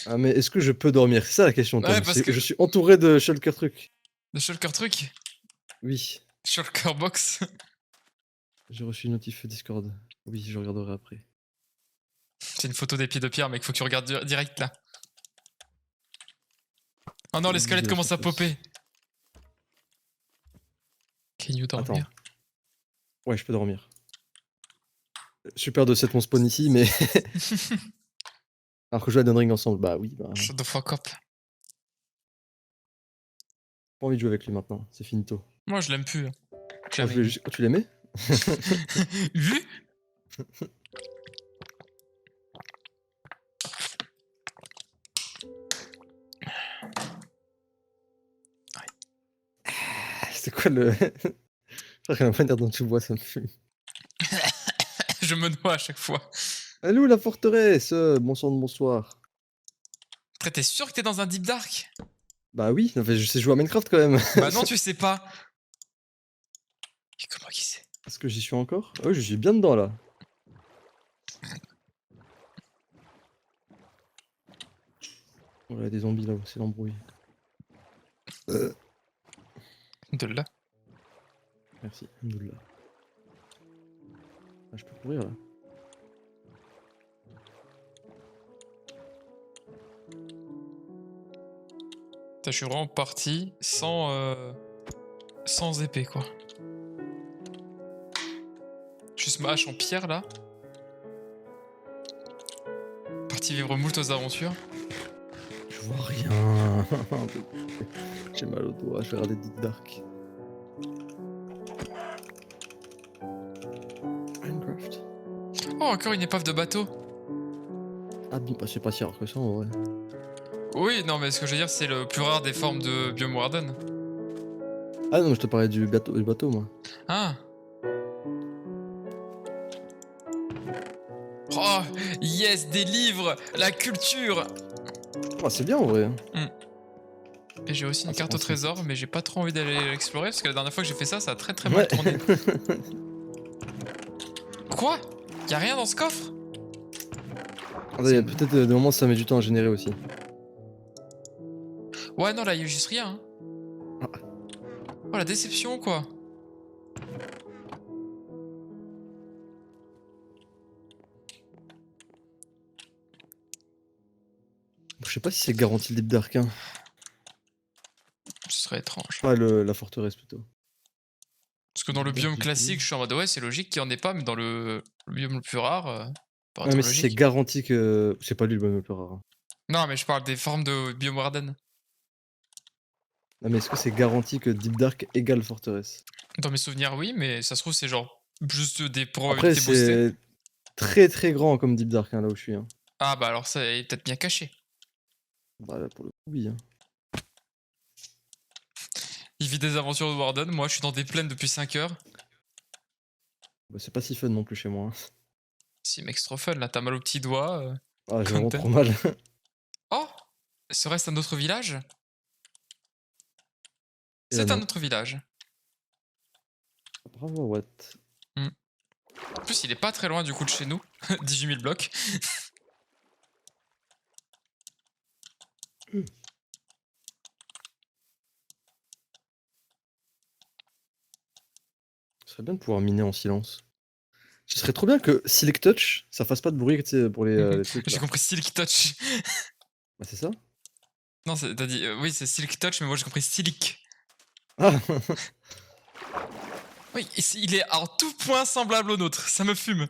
Ah, mais est-ce que je peux dormir? C'est ça la question, Tom. Ouais, parce que. Je suis entouré de shulker trucs. De shulker truc? Oui. Shulker box? J'ai reçu une notif Discord. Oui, je regarderai après. C'est une photo des pieds de pierre, mec, faut que tu regardes direct là. Oh non, les squelettes commencent à popper. Can you Attends. dormir? Ouais, je peux dormir. Super de set mon spawn ici, mais alors que je joue à Elden Ring ensemble, bah oui, bah Shut the fuck up. pas envie de jouer avec lui maintenant, c'est finito. Moi, je l'aime plus. Oh, Jamais aimé. oh, tu l'aimais? Vu? C'est quoi le frère, la manière dont tu bois, ça me fume. Je me noie à chaque fois. Elle est où la forteresse? Bonsoir de bonsoir. Après, t'es sûr que t'es dans un deep dark? Bah oui, non, je sais jouer à Minecraft quand même. Bah non, tu sais pas. Et comment qui sait? Est-ce que j'y suis encore? Ah oui, je suis bien dedans là. Oh, il y a des zombies là-haut, c'est l'embrouille. De là. Merci, alhamdoulilah. Ah, je peux courir là. Putain, je suis vraiment parti sans épée, quoi. Juste ma hache en pierre, là. Parti vivre moult aux aventures. Je vois rien. J'ai mal au doigt, je vais regarder Deep Dark. Minecraft. Oh, encore une épave de bateau. Ah bon, bah c'est pas si rare que ça en vrai. Oui, non, mais ce que je veux dire, c'est le plus rare des formes de Biome Warden. Ah non, mais je te parlais du bateau moi. Ah. Oh, yes, des livres, la culture. Ah, c'est bien en vrai. Et j'ai aussi une Ah, carte au c'est trésor, mais j'ai pas trop envie d'aller l'explorer parce que la dernière fois que j'ai fait ça, ça a très mal Ouais. tourné. Quoi? Y'a rien dans ce coffre? Ah, il y a peut-être des moments où ça met du temps à générer aussi. Ouais, non, là, y'a juste rien. Hein. Ah. Oh, la déception, quoi. Je sais pas si c'est garanti le Deep Dark. Hein. Ce serait étrange. Ah, la forteresse plutôt. Parce que dans le Deep Dark biome du classique, coup. je suis en mode ouais, c'est logique qu'il y en ait pas, mais dans le biome le plus rare, pas Ouais, trop mais si c'est logique. garanti que. C'est pas lui le plus rare. Hein. Non, mais je parle des formes de biome Warden. Non, mais est-ce que c'est garanti que Deep Dark égale forteresse? Dans mes souvenirs, oui, mais ça se trouve, c'est genre juste des Après, probabilités boostées. c'est très grand comme Deep Dark hein, là où je suis. Hein. Ah, bah alors ça est peut-être bien caché. Bah là, pour le coup, oui. Hein. Il vit des aventures de Warden, moi je suis dans des plaines depuis 5 heures. Bah, c'est pas si fun non plus chez moi. Hein. Si, mec, c'est trop fun, là, t'as mal au petit doigt. Ah, j'ai vraiment Content. trop mal. Oh! Serait-ce un autre village? Et là, C'est un non. autre village. Bravo, what? En plus, il est pas très loin du coup de chez nous. 18 000 blocs. Ce serait bien de pouvoir miner en silence. Ce serait trop bien que Silk Touch, ça fasse pas de bruit tu sais, pour les trucs J'ai là. compris Silk Touch. Bah, c'est ça? Non, t'as dit. Oui, c'est Silk Touch, mais moi j'ai compris Silk. Ah Oui, il est en tout point semblable au nôtre. Ça me fume.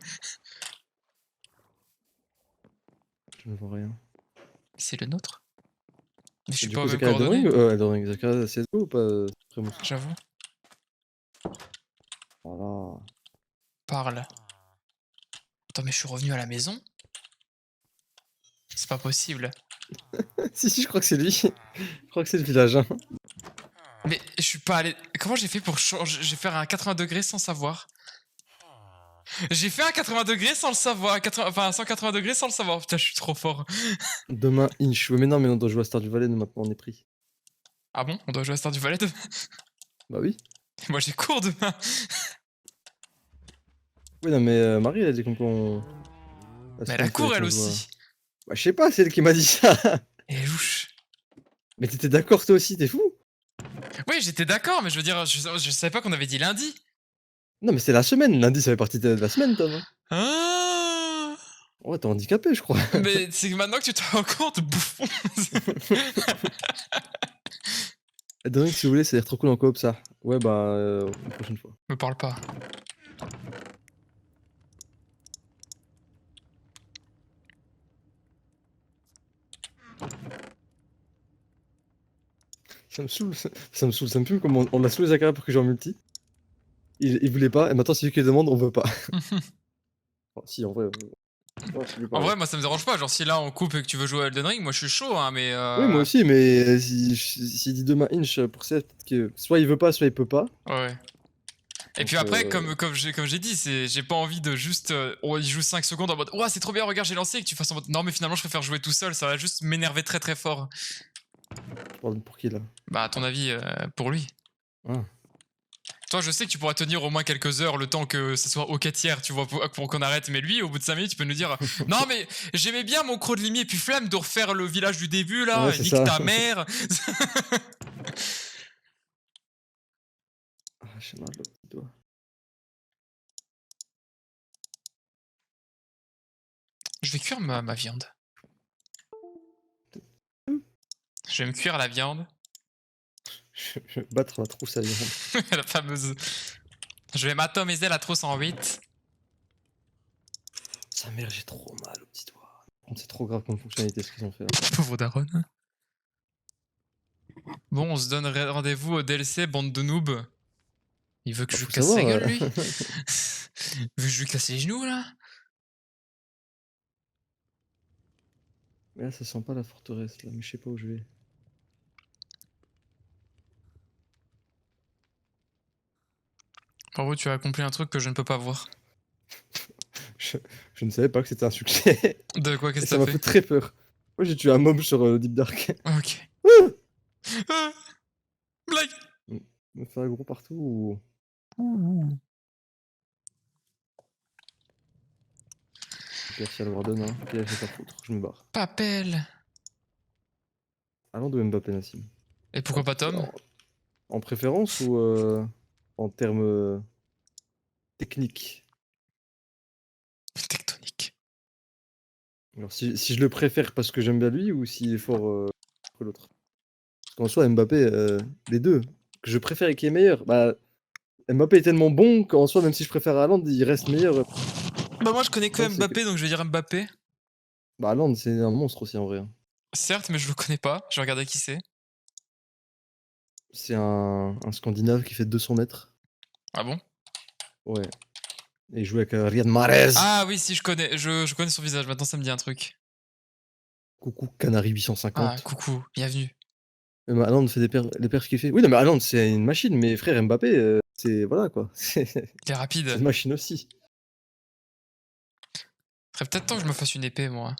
Je ne vois rien. C'est le nôtre? Mais je suis Du pas aux coup, mêmes Zakaria Elden Ring, coordonnées. Elden Ring, Zakaria CSGO ou pas Supremos? J'avoue. Voilà. Parle. Attends, mais je suis revenu à la maison? C'est pas possible. Si, je crois que c'est lui. Je crois que c'est le village. Hein. Mais je suis pas allé. Comment j'ai fait pour changer? J'ai fait un 80 degrés sans savoir. J'ai fait un 80 degrés sans le savoir. Enfin, 180 degrés sans le savoir. Putain, je suis trop fort. Demain, Inch. Ouais, mais non, mais on doit jouer à Star du Valais, nous maintenant on est pris. Ah bon? On doit jouer à Star du Valais demain? Bah oui. Moi j'ai cours demain. Oui, non, mais Marie, elle a dit qu'on. Mais elle a cours elle aussi. Bah, je sais pas, c'est elle qui m'a dit ça. Elle est louche. Mais t'étais d'accord toi aussi, t'es fou? Oui, j'étais d'accord, mais je veux dire, je savais pas qu'on avait dit lundi. Non, mais c'est la semaine. Lundi, ça fait partie de la semaine, Tom. Hein. Ah Ouais, t'es handicapé, je crois. mais c'est maintenant que tu te rends compte, bouffon. Elden Ring, si vous voulez, ça a l'air trop cool en coop, ça. Ouais, bah, une prochaine fois. Me parle pas. Ça me saoule, ça me fume comme on l'a saoulé Zakaria pour que je joue en multi. Il voulait pas, et maintenant c'est lui qui demande, on veut pas. Enfin, si, en vrai, ouais, c'est lui En pareil. vrai, moi ça me dérange pas. Genre, si là on coupe et que tu veux jouer à Elden Ring, moi je suis chaud, hein, mais. Oui, moi aussi, mais s'il dit demain Inch pour ça, peut-être que soit il veut pas, soit il peut pas. Ouais. Et Donc, puis après, comme j'ai dit, j'ai pas envie de juste. Oh, il joue 5 secondes en mode. Ouah, c'est trop bien, regarde, j'ai lancé. Et que tu fasses en mode. Non, mais finalement, je préfère jouer tout seul. Ça va juste m'énerver très très fort. pardon, pour qui là? Bah, à ton avis, pour lui. Ah. Toi, je sais que tu pourras tenir au moins quelques heures le temps que ça soit au tiers, tu vois, pour qu'on arrête. Mais lui, au bout de 5 minutes, tu peux nous dire non, mais j'aimais bien mon croc de limier, et puis flemme de refaire le village du début Ouais, là, c'est nique ça. ta mère. Ah, j'ai mal au petit doigt. Je vais cuire ma viande. Je vais me cuire la viande. Je vais battre ma trousse à viande. La fameuse. Je vais m'atomiser la trousse en 8. Sa mère, j'ai trop mal au petit doigt. Par contre, c'est trop grave comme fonctionnalité ce qu'ils ont fait là. Pauvre daronne. Bon, on se donne rendez-vous au DLC, bande de noobs. Il veut que Bah, je lui faut casse sa savoir. gueule, lui. Il veut que je lui casse les genoux, là. Mais là, ça sent pas la forteresse là, mais je sais pas où je vais. Bravo, tu as accompli un truc que je ne peux pas voir. Je, je ne savais pas que c'était un succès. De quoi, qu'est-ce Et que ça t'as m'a fait? fait très peur. Moi, j'ai tué un mob sur Deep Dark. Ok. Ah, blague. Me faire gros partout ou. Pire si elle Warden, hein. Ok, j'ai pas foutre, je me barre. Papel. Allons de Mbappé Nassim. Et pourquoi pas Tom? En préférence ou en termes techniques? Tectonique. Alors, si je le préfère parce que j'aime bien lui ou s'il est fort que l'autre? Parce qu'en soi, Mbappé, les deux. Que je préfère et qui est meilleur. Bah, Mbappé est tellement bon qu'en soi, même si je préfère Haaland, il reste meilleur. Bah moi je connais que Non, c'est que. Mbappé, donc je vais dire Mbappé. Bah, Haaland, c'est un monstre aussi en vrai, hein. Certes, mais je le connais pas. Je vais regarder qui c'est. C'est un Scandinave qui fait 200 mètres. Ah bon? Ouais. Et il joue avec Riyad Mahrez. Ah oui, si, je connais. Je connais son visage. Maintenant, ça me dit un truc. Coucou, Canary Ah, 850. coucou, bienvenue. Haaland fait les perfs qu'il fait. Oui, non, mais Haaland, c'est une machine. Mais frère, Mbappé, c'est. Voilà quoi. Il est C'est rapide. une machine aussi. Ferait peut-être temps que je me fasse une épée, moi.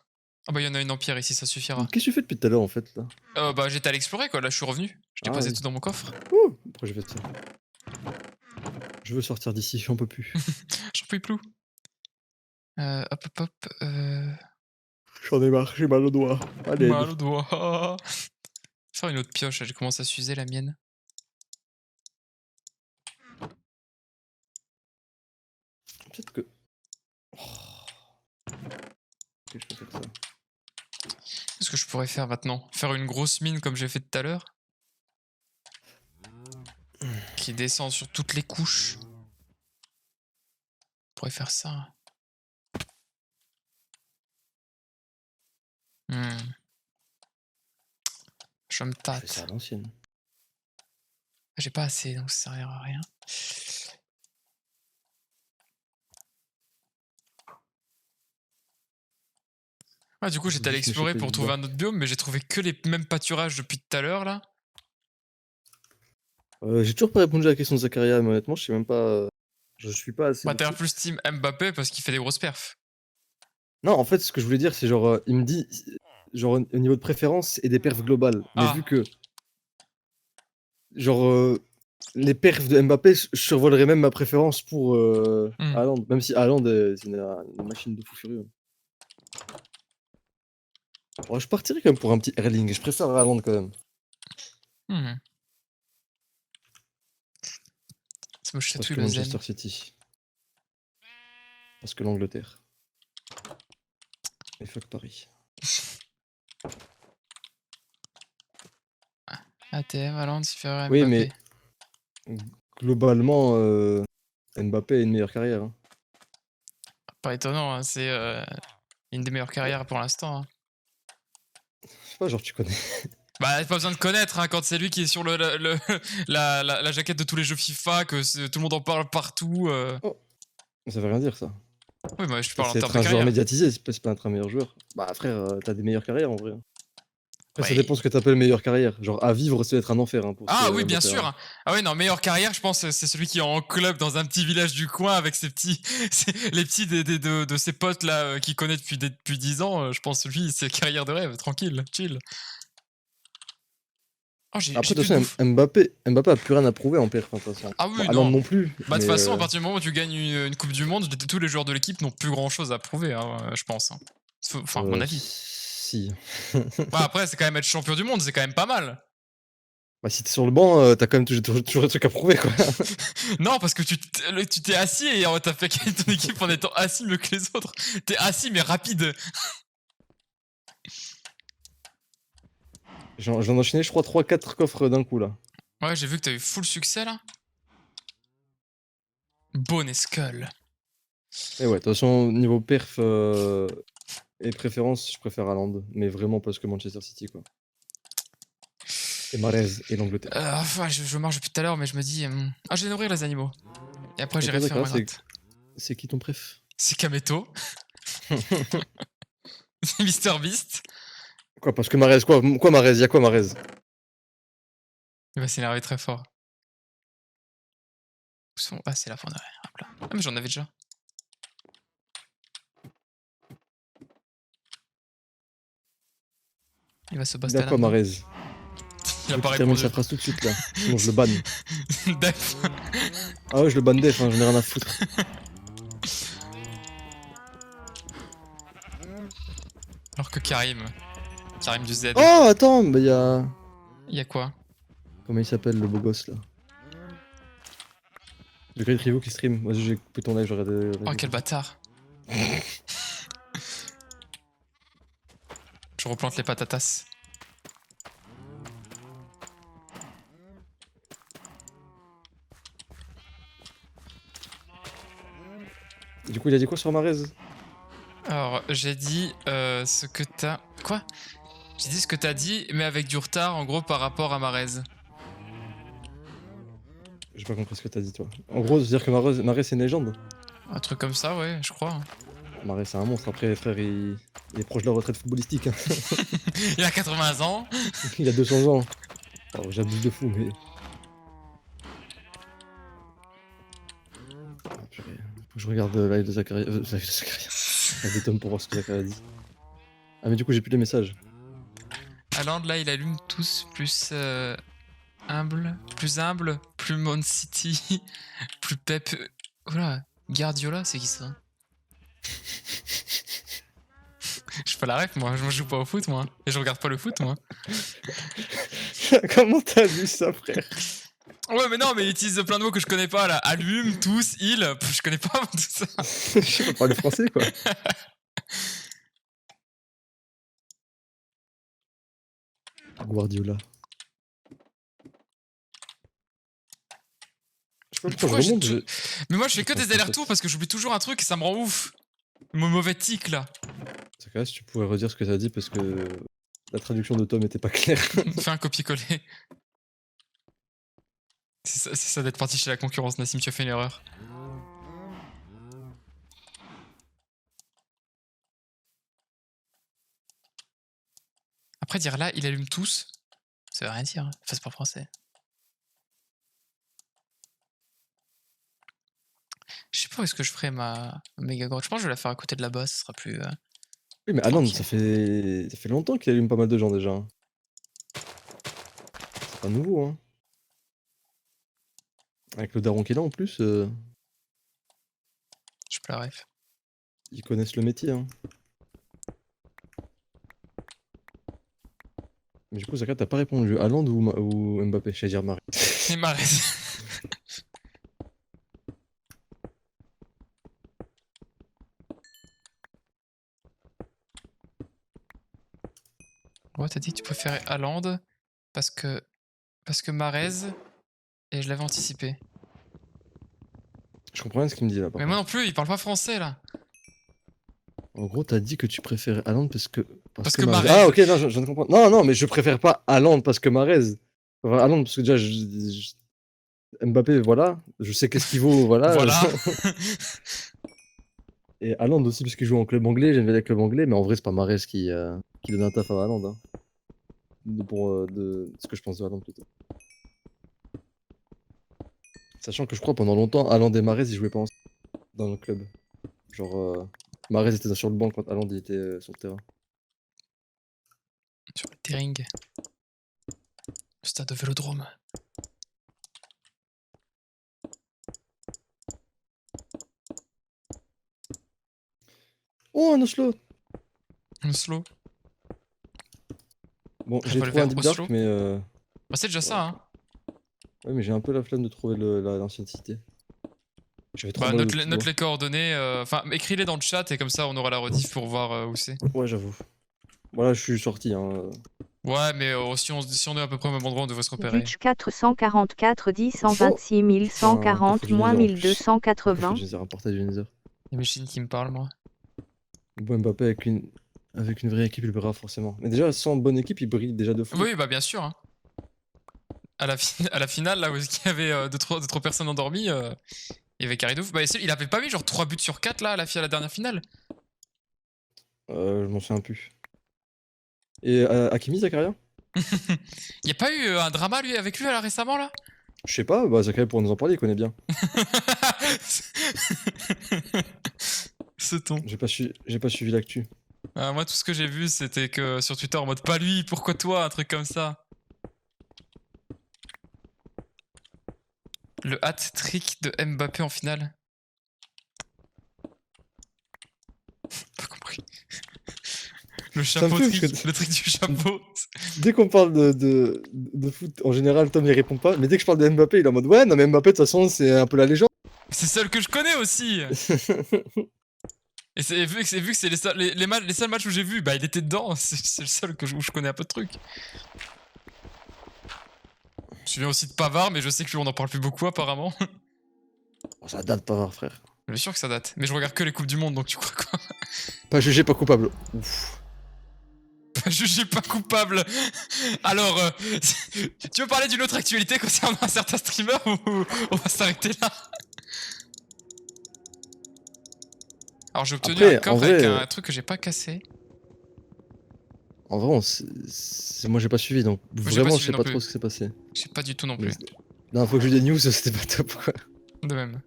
Ah bah, il y en a une en pierre ici, ça suffira. Qu'est-ce que tu fais depuis tout à l'heure en fait là? Bah, j'étais à l'explorer, quoi. Là, je suis revenu. Je Ah déposais oui. tout dans mon coffre. Ouh, pourquoi j'ai fait ça? Je veux sortir d'ici, j'en peux plus. J'en puis plus. Hop, hop, hop. J'en ai marre, j'ai mal au doigt. À l'aide. Mal au doigt. Faire une autre pioche, j'ai commencé à s'user la mienne. Peut-être que. Oh. Ok, je peux faire ça. Qu'est-ce que je pourrais faire maintenant? Faire une grosse mine comme j'ai fait tout à l'heure? Qui descend sur toutes les couches. Je pourrais faire ça. Je me Je fais ça tâte. à l'ancienne. J'ai pas assez, donc ça sert à rien. Ah, du coup, j'étais allé Juste explorer m'échapper pour du trouver bas. un autre biome, mais j'ai trouvé que les mêmes pâturages depuis tout à l'heure, là. J'ai toujours pas répondu à la question de Zakaria, mais honnêtement, je sais même pas. Je suis pas assez Bah, de t'as foot. plus Team Mbappé parce qu'il fait des grosses perfs. Non, en fait, ce que je voulais dire, c'est genre, il me dit, genre, au niveau de préférence et des perfs globales. Mais Ah, vu que, genre, les perfs de Mbappé, je survolerais même ma préférence pour hmm. Haaland. Même si Haaland, c'est une machine de fou furieux. Ouais, je partirais quand même pour un petit Erling. Je préfère Haaland quand même. Hmm. Ça me Parce chatouille que le zen. Manchester City. Parce que l'Angleterre. Et fuck Paris. ATM, Haaland, Ferrer, Oui, Mbappé. mais globalement, Mbappé a une meilleure carrière. Hein. Pas étonnant, hein, c'est une des meilleures carrières pour l'instant. Hein. Je sais pas, genre tu connais. Bah, pas besoin de connaître, hein, quand c'est lui qui est sur la jaquette de tous les jeux FIFA, que tout le monde en parle partout. Oh, ça veut rien dire ça. Oui, bah, je te Ça, parle en c'est termes être de un joueur carrière. médiatisé, c'est pas être un meilleur joueur. Bah frère, t'as des meilleures carrières en vrai. Hein. Après, ça Ouais. dépend ce que t'appelles meilleure carrière. Genre à vivre, c'est être un enfer hein, pour Ah oui, ce bien Mbappé. Hein. sûr. Ah oui, non, meilleure carrière, je pense, c'est celui qui est en club dans un petit village du coin avec ses petits, les petits de ses potes là qu'il connaît depuis 10 ans. Je pense lui, c'est carrière de rêve, tranquille, chill. Oh, Après, j'ai de toute plus de façon, bouffe. Mbappé a plus rien à prouver en pire, de toute façon. Ah Bon, oui, Haaland non. non plus, Bah, de mais toute façon, à partir du moment où tu gagnes une Coupe du Monde, tous les joueurs de l'équipe n'ont plus grand chose à prouver, hein, je pense. Hein. Enfin, à mon avis. si. Ouais, après, c'est quand même être champion du monde, c'est quand même pas mal. Bah, si t'es sur le banc, t'as quand même toujours des trucs à prouver, quoi. Non, parce que tu t'es assis et t'as fait gagner ton équipe en étant assis mieux que les autres. T'es assis mais rapide. J'en ai enchaîné, je crois, 3-4 coffres d'un coup, là. Ouais, j'ai vu que t'as eu full succès là. Bone et Skull. Et ouais, de toute façon, niveau perf et préférence, je préfère Haaland. Mais vraiment parce que Manchester City, quoi. Et Mahrez et l'Angleterre. Enfin, je marche depuis tout à l'heure, mais je me dis. Ah, je vais nourrir les animaux. Et après, Et j'irai toi, faire Zakaria, ma gratte. c'est qui ton préf? C'est Kameto. C'est Mister Beast. Quoi, parce que Mahrez, quoi Mahrez? Y'a quoi Mahrez? Il va s'énerver très fort. Ah, c'est la fin de rien. Hop là. Ah, mais j'en avais déjà. Il va se Il a bastonner quoi là-dedans. Mahrez? Il Je a veux pas qu'il termine répondu. sa phrase tout de suite, là. Sinon, je le banne. Def. Ah ouais, je le banne def, hein, j'en ai rien à foutre. Alors que Karim. Karim du Z. Oh, attends, bah y'a... Il y a quoi? Comment il s'appelle, le beau gosse, là? Le Great Review qui stream. Vas-y, j'ai coupé ton live, j'aurais Oh, quel bâtard. Je replante les patatas. Du coup, il a dit quoi sur Mahrez? Alors, j'ai dit ce que t'as. Quoi? J'ai dit ce que t'as dit, mais avec du retard, en gros, par rapport à Marez. J'ai pas compris ce que t'as dit, toi. En gros, dire que Mahrez c'est une légende. Un truc comme ça, ouais, je crois. Mahrez c'est un monstre. Après, frère, il est proche de la retraite footballistique. Hein. Il a 80 ans. Il a 200 ans. Alors, j'abuse de fou, mais. Ah, purée. Faut que je regarde le live de Zakaria. Live de Zakaria. Live de Tom pour voir ce que Zakaria a dit. Ah, mais du coup, j'ai plus les messages. Haaland, là, il allume tous plus humble, plus Mon City, plus Pep. Voilà, Guardiola, c'est qui ça? Je pas la ref, moi, je joue pas au foot, moi. Et je regarde pas le foot, moi. Comment t'as vu ça, frère? Ouais, mais non, mais il utilise plein de mots que je connais pas, là. Allume, tous, il. Je connais pas tout ça. Je sais pas parler français, quoi. Guardiola. Je sais pas pourquoi je Pourquoi j'ai remonte. tout. Mais moi, je fais Je que pense des qu'en allers-retours fait. parce que j'oublie toujours un truc et ça me rend ouf. Mon mauvais tic, là. Zakaria, si tu pourrais redire ce que t'as dit parce que la traduction de Tom était pas claire. Fais un copier-coller. C'est ça d'être parti chez la concurrence, Nassim, tu as fait une erreur. Après, dire là, il allume tous, ça veut rien dire. Enfin, c'est pas français. Je sais pas où est-ce que je ferai ma méga grotte. Je pense que je vais la faire à côté de là-bas, ce sera plus Oui, mais Haaland, tranquille. ça fait longtemps qu'il allume pas mal de gens déjà. Hein. C'est pas nouveau, hein. Avec le daron qu'il a en plus, Je peux la ref. ils connaissent le métier. Hein. Mais du coup, Zaka, t'as pas répondu. Haaland ou Mbappé? J'allais dire Mahrez. Et ma Ouais, t'as dit que tu préférais Haaland parce que Parce que Marez, et je l'avais anticipé. Je comprends rien ce qu'il me dit là. Mais moi non plus, il parle pas français là. En gros, t'as dit que tu préfères Haaland parce que. Parce que Mahrez. Mahrez. Ah, ok, non, je viens de comprendre. Non, non, mais je préfère pas Haaland parce que Mahrez. Enfin, Haaland parce que déjà, Mbappé, voilà. Je sais qu'est-ce qu'il vaut, voilà. Voilà. Et Haaland aussi, parce qu'il joue en club anglais. J'aime bien les clubs anglais, mais en vrai, c'est pas Mahrez qui donne un taf à Haaland. Hein. De ce que je pense de Haaland plutôt. Sachant que je crois pendant longtemps, Haaland et Mahrez, ils jouaient pas ensemble dans le club. Genre, Mahrez était sur le banc quand Haaland il était sur le terrain. Sur le terrain. Le stade de Vélodrome. Oh, un Oslo! Oslo. Bon, j'ai trouvé Revolver un Deep Oslo. Dark, mais. Bah, c'est déjà ça, hein. Ouais, mais j'ai un peu la flemme de trouver l'ancienne cité. J'avais trop Bah, mal au note les coordonnées. Enfin, écris-les dans le chat et comme ça on aura la rediff pour voir où c'est. Ouais, j'avoue. Voilà, je suis sorti. Hein. Ouais, mais si on est à peu près au même endroit, on devrait se repérer. Vich 444 10 126 140 moins 1280. J'ai un portail du Nether. Il y a Machine qui me parle, moi. Bon, Mbappé avec une vraie équipe, il brillera forcément. Mais déjà, sans bonne équipe, il brille déjà de fou. Oui, bah bien sûr. Hein. À la finale, là où il y avait 2-3 personnes endormies, il y avait Karidouf. Bah, il avait pas mis genre 3 buts sur 4 là à la dernière finale. Je m'en souviens plus. Et Hakimi, Zakaria? Il y a pas eu un drama avec lui là récemment là? Je sais pas, bah Zakaria pour nous en parler, il connaît bien. Ce ton. J'ai pas suivi l'actu. Moi tout ce que j'ai vu c'était que sur Twitter en mode pas lui, pourquoi toi, un truc comme ça. Le hat-trick de Mbappé en finale. Pas compris. Le chapeau trick, le trick du chapeau. Dès qu'on parle de foot, en général, Tom il répond pas. Mais dès que je parle de Mbappé, il est en mode ouais, non mais Mbappé de toute façon c'est un peu la légende. C'est celle que je connais aussi. Et vu que c'est les seuls matchs où j'ai vu, bah il était dedans. C'est le seul où je connais un peu de trucs. Je me souviens aussi de Pavard, mais je sais que lui on en parle plus beaucoup apparemment. Oh, ça date Pavard, frère. Bien sûr que ça date. Mais je regarde que les Coupes du Monde, donc tu crois quoi? Pas jugé, pas coupable. Ouf. Pas jugé, pas coupable. Alors, tu veux parler d'une autre actualité concernant un certain streamer ou on va s'arrêter là? Alors j'ai obtenu un coffre avec un truc que j'ai pas cassé. En vrai, moi j'ai pas suivi, donc vraiment je sais pas trop ce qui s'est passé. Je sais pas du tout non plus. La dernière fois que j'ai eu des news, c'était pas top quoi. De même.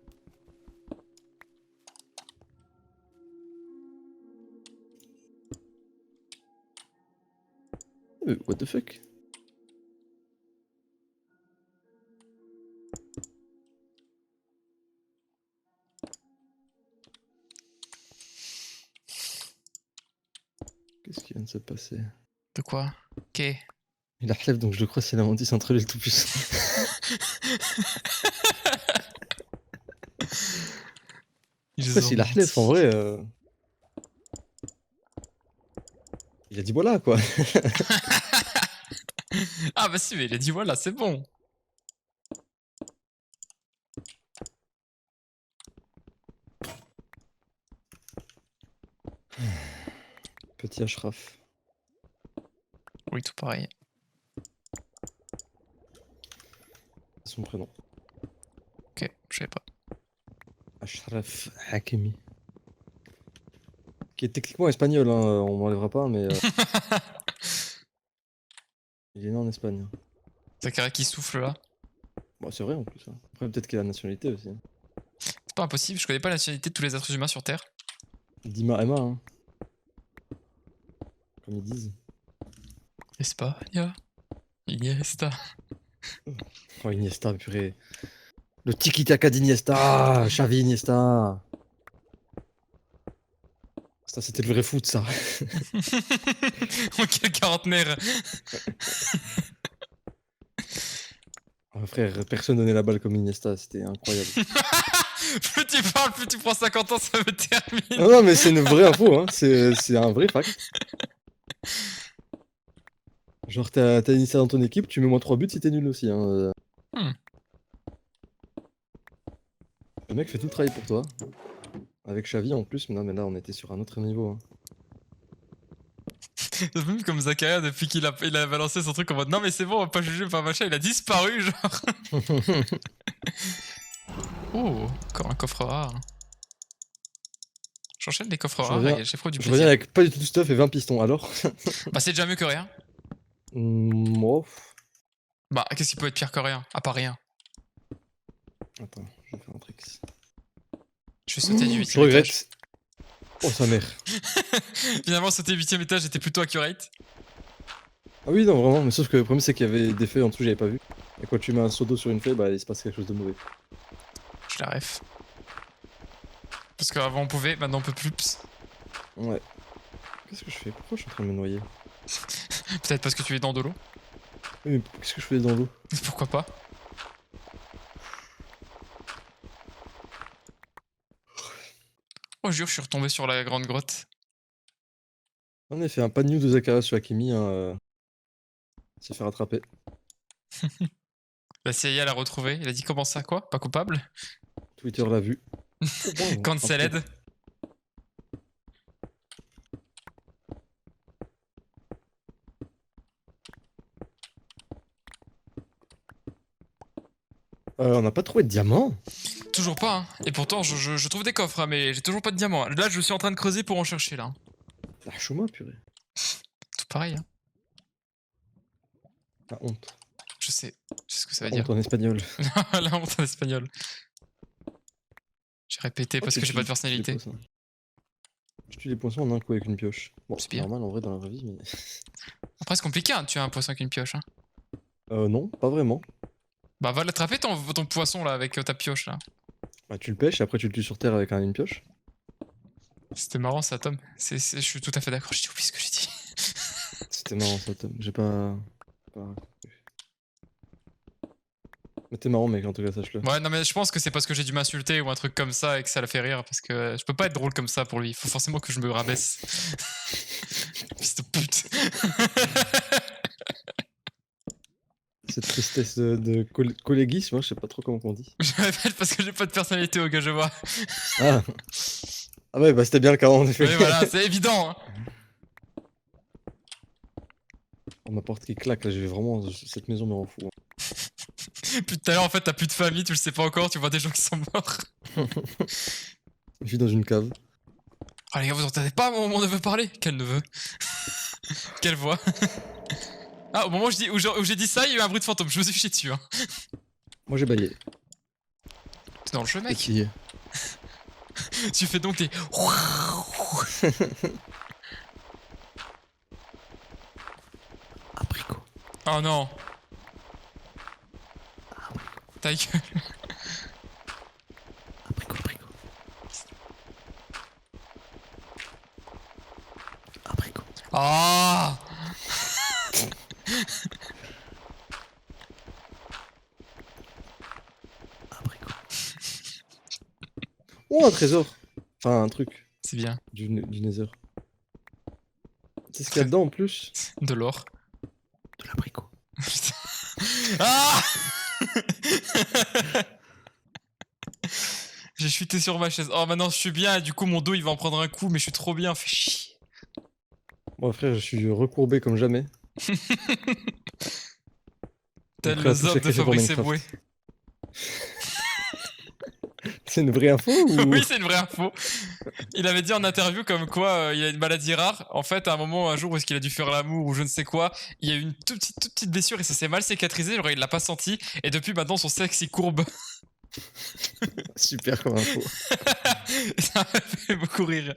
What the fuck? Qu'est-ce qui vient de se passer? De quoi? Ok. Il a relève, donc je le crois, c'est la mendice entre lui le tout puissant. Après, s'il a relève, en vrai. Il a dit voilà quoi. Ah bah si, mais il a dit voilà, c'est bon. Petit Ashraf. Oui, tout pareil. Son prénom. Ok, je savais pas. Ashraf Hakimi. Qui est techniquement espagnol, hein, on m'enlèvera pas, mais. Il est né en Espagne. Zakaria qui souffle là. Bon, c'est vrai en plus. Hein. Après, peut-être qu'il a la nationalité aussi. Hein. C'est pas impossible, je connais pas la nationalité de tous les êtres humains sur Terre. Dima Emma, hein. Comme ils disent. Espagne. Iniesta. Oh, Iniesta, purée. Le tiki-taka d'Iniesta. Xavi Iniesta. Ça, c'était le vrai foot, ça. Oh, quel quarantenaire. Oh, frère, personne donnait la balle comme Iniesta, c'était incroyable. Plus tu parles, plus tu prends 50 ans, ça me termine. Non, non, mais c'est une vraie info, hein. C'est un vrai fact. Genre, t'as initié dans ton équipe, tu mets moins 3 buts si t'es nul aussi. Hein. Hmm. Le mec fait tout le travail pour toi. Avec Xavi en plus, mais non, mais là, on était sur un autre niveau. Hein. C'est même comme Zakaria, depuis qu'il a balancé son truc en mode non, mais c'est bon, on va pas juger, pas machin, il a disparu, genre. Oh, encore un coffre rare. J'enchaîne les coffres Je rares reviens- et j'ai trop du Je plaisir. reviens avec pas du tout de stuff et 20 pistons, alors Bah, c'est déjà mieux que rien. Oh. Bah, qu'est-ce qui peut être pire que rien? À part rien. Attends, je vais faire un trick. Je vais sauter du Je 8ème étage. regrette. Oh, sa mère. Finalement, sauter 8ème étage était plutôt accurate. Ah oui, non, vraiment, mais sauf que le problème, c'est qu'il y avait des feuilles en dessous, j'avais pas vu. Et quand tu mets un seau d'eau sur une feuille, bah, il se passe quelque chose de mauvais. Je la ref. Parce qu'avant on pouvait, maintenant on peut plus. Ouais. Qu'est-ce que je fais? Pourquoi je suis en train de me noyer? Peut-être parce que tu es dans de l'eau. Oui, mais qu'est-ce que je fais dans l'eau? Pourquoi pas? Oh, jure, je suis retombé sur la grande grotte. On a fait un pas de news de Zakaria sur Hakimi, hein, s'est fait rattraper. La CIA l'a retrouvé. Il a dit comment ça, quoi? Pas coupable? Twitter l'a vu. Cancelled. On n'a pas trouvé de diamant? Toujours pas, hein. Et pourtant, je trouve des coffres, hein, mais j'ai toujours pas de diamants. Là, je suis en train de creuser pour en chercher, là. Ah, chômage, purée. Tout pareil, hein. La honte. Je sais ce que ça veut La honte dire. en espagnol. La honte en espagnol. J'ai répété parce Ok, que j'ai pas de je tue les personnalité. poissons. Je tue les poissons en un coup avec une pioche. Bon, C'est c'est bien. normal en vrai dans la vraie vie, mais. Après, c'est compliqué, hein, de tuer un poisson avec une pioche, hein. Non, pas vraiment. Bah, va l'attraper ton poisson, là, avec ta pioche, là. Bah, tu le pêches et après tu le tues sur terre avec une pioche. C'était marrant, ça, Tom. Je suis tout à fait d'accord, j'ai oublié ce que j'ai dit. C'était marrant ça, Tom. J'ai pas. Mais t'es marrant, mec, en tout cas, sache-le. Ouais, non, mais je pense que c'est parce que j'ai dû m'insulter ou un truc comme ça et que ça l'a fait rire, parce que je peux pas être drôle comme ça pour lui. Il faut forcément que je me rabaisse. Fils de pute. Cette tristesse de colléguisme, hein, je sais pas trop comment on dit. Je répète parce que j'ai pas de personnalité au gars, je vois. Ah. Ah ouais, bah c'était bien le cas en effet. Oui, voilà, c'est évident, hein. Oh, ma porte qui claque, là, je vais vraiment. Cette maison me rend fou. Puis tout à l'heure, en fait, t'as plus de famille, tu le sais pas encore, tu vois des gens qui sont morts. Je vis dans une cave. Ah, les gars, vous entendez pas mon neveu parler? Quel neveu? Quelle voix? Ah, au moment où j'ai dit ça, il y a eu un bruit de fantôme, je me suis fiché dessus, hein. Moi j'ai baillé. T'es dans le jeu, mec? Qui Tu fais donc des. Abricot. Oh non. Ta gueule. Abricot. Abricot. Ah. Abricot. Oh, un trésor. Enfin, un truc. C'est bien. Du Nether. C'est ce qu'il y a dedans en plus? De l'or. De l'abricot. Putain. Ah. J'ai chuté sur ma chaise. Oh, maintenant je suis bien, et du coup mon dos il va en prendre un coup, mais je suis trop bien, fais chier. Bon, frère, je suis recourbé comme jamais. Tel Prêt à le tout zob de sacrifier pour Fabrice Minecraft. Eboué. C'est une vraie info ou... Oui, c'est une vraie info. Il avait dit en interview comme quoi il a une maladie rare. En fait, à un moment, un jour où est-ce qu'il a dû faire l'amour ou je ne sais quoi, il y a eu une toute petite blessure et ça s'est mal cicatrisé. Genre, il l'a pas senti. Et depuis maintenant, son sexe il courbe. Super comme info. Ça m'a fait beaucoup rire.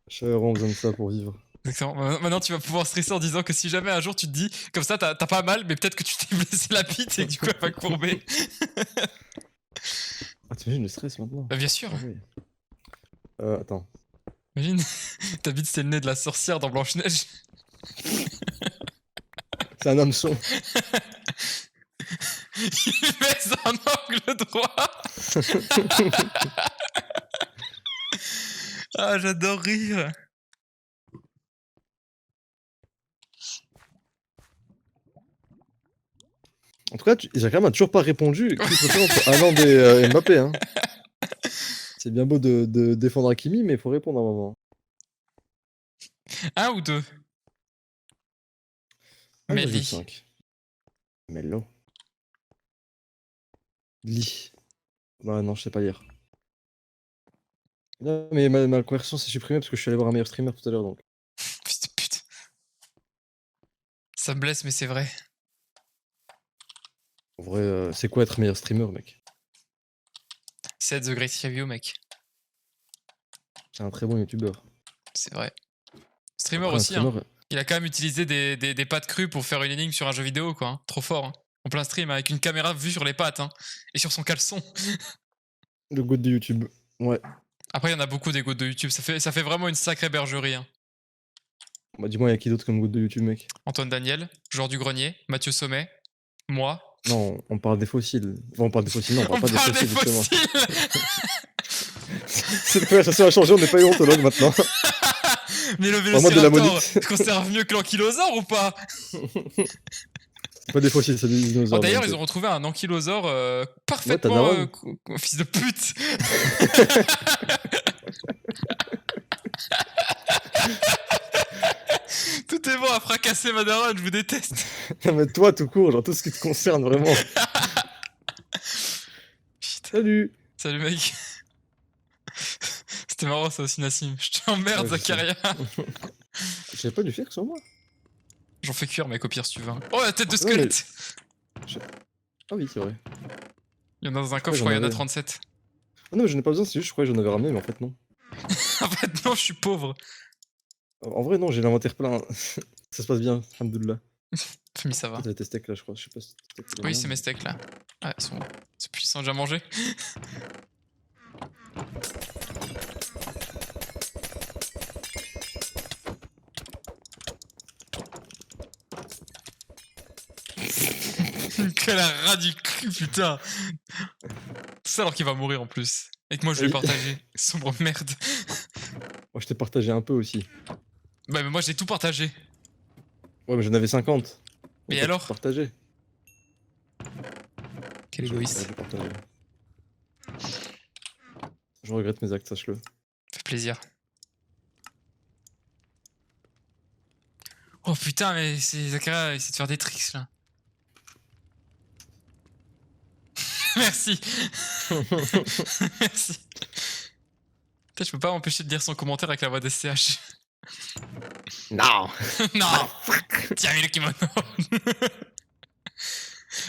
J'avais vraiment besoin de ça pour vivre. Exactement. Maintenant, tu vas pouvoir stresser en disant que si jamais un jour tu te dis, comme ça, t'as pas mal, mais peut-être que tu t'es blessé la bite et que du coup, elle va courber. Ah, t'imagines le stress maintenant? Bah, bien sûr. Ah oui. Attends. Imagine, ta bite c'est le nez de la sorcière dans Blanche-Neige. C'est un hameçon. Il baisse en angle droit. Ah, j'adore rire. En tout cas, Isakram a toujours pas répondu. Qui préfère entre Haaland et Mbappé, hein. C'est bien beau de défendre Hakimi, mais il faut répondre à un moment. Un ou deux? Melli. 1,5. Mello. Li. Bah non, je sais pas lire. Non, mais ma conversion s'est supprimée parce que je suis allé voir un meilleur streamer tout à l'heure, donc. Fils de pute. Ça me blesse, mais c'est vrai. En vrai, c'est quoi être meilleur streamer, mec? C'est The Great Review, mec. C'est un très bon youtubeur. C'est vrai. Streamer Après, un aussi, hein. streamer, Il a quand même utilisé des pattes crues pour faire une énigme sur un jeu vidéo, quoi. Hein. Trop fort. Hein. En plein stream, avec une caméra vue sur les pattes. Hein. Et sur son caleçon. le goût de YouTube. Ouais. Après, il y en a beaucoup des goûts de YouTube. Ça fait vraiment une sacrée bergerie. Hein. Bah dis-moi, y'a qui d'autre comme goût de YouTube, mec? Antoine Daniel, joueur du grenier, Mathieu Sommet, moi. Non, on parle des fossiles. Enfin, on parle des fossiles, non, on On parle pas parle des des fossiles, justement. fossiles. Cette conversation a changé, on n'est pas urologue maintenant. Mais le En mode de la vélociraptor conserve mieux que l'ankylosaure ou pas? C'est pas des fossiles, c'est des dinosaures. D'ailleurs, donc, ils ont retrouvé un ankylosaure ta parfaitement... daronne. fils de pute. Tout est bon à fracasser ma daronne, je vous déteste. Non, mais toi, tout court, genre tout ce qui te concerne, vraiment. Putain. Salut. Salut mec. C'était marrant ça aussi Nassim. Je t'emmerde Ouais, je sais. Zakaria. J'avais pas dû faire sur moi. J'en fais cuire mec au pire si tu veux. Oh la tête de Non, mais- squelette. Ah oui, c'est vrai. Il y en a dans un coffre, je j'en crois, il y en a avais. 37. Ah non, mais j'en ai pas besoin, c'est juste, je croyais que j'en avais ramené, mais en fait, non. En fait non, je suis pauvre. En vrai, non, j'ai l'inventaire plein. Ça se passe bien, alhamdoulilah. Femi ça va. T'avais tes steaks là, je crois. Je sais pas si c'était les Oui miens, c'est mais- mes steaks là. Ah ils sont puissants, j'ai déjà mangé. Quel rat du cul putain. Tout ça alors qu'il va mourir en plus. Et que moi je vais Oui. partager. Sombre merde. Moi, je t'ai partagé un peu aussi. Bah mais moi j'ai tout partagé. Ouais, mais j'en avais 50. Mais Toi, alors tu partageais. Quel Ouais, égoïste. j'ai partagé. Je regrette mes actes, sache-le. Fait plaisir. Oh putain mais c'est Zakaria, il essaie de faire des tricks là. Merci. Merci. Putain, je peux pas m'empêcher de lire son commentaire avec la voix d'SCH. Non. Non. Tiens, le kimono.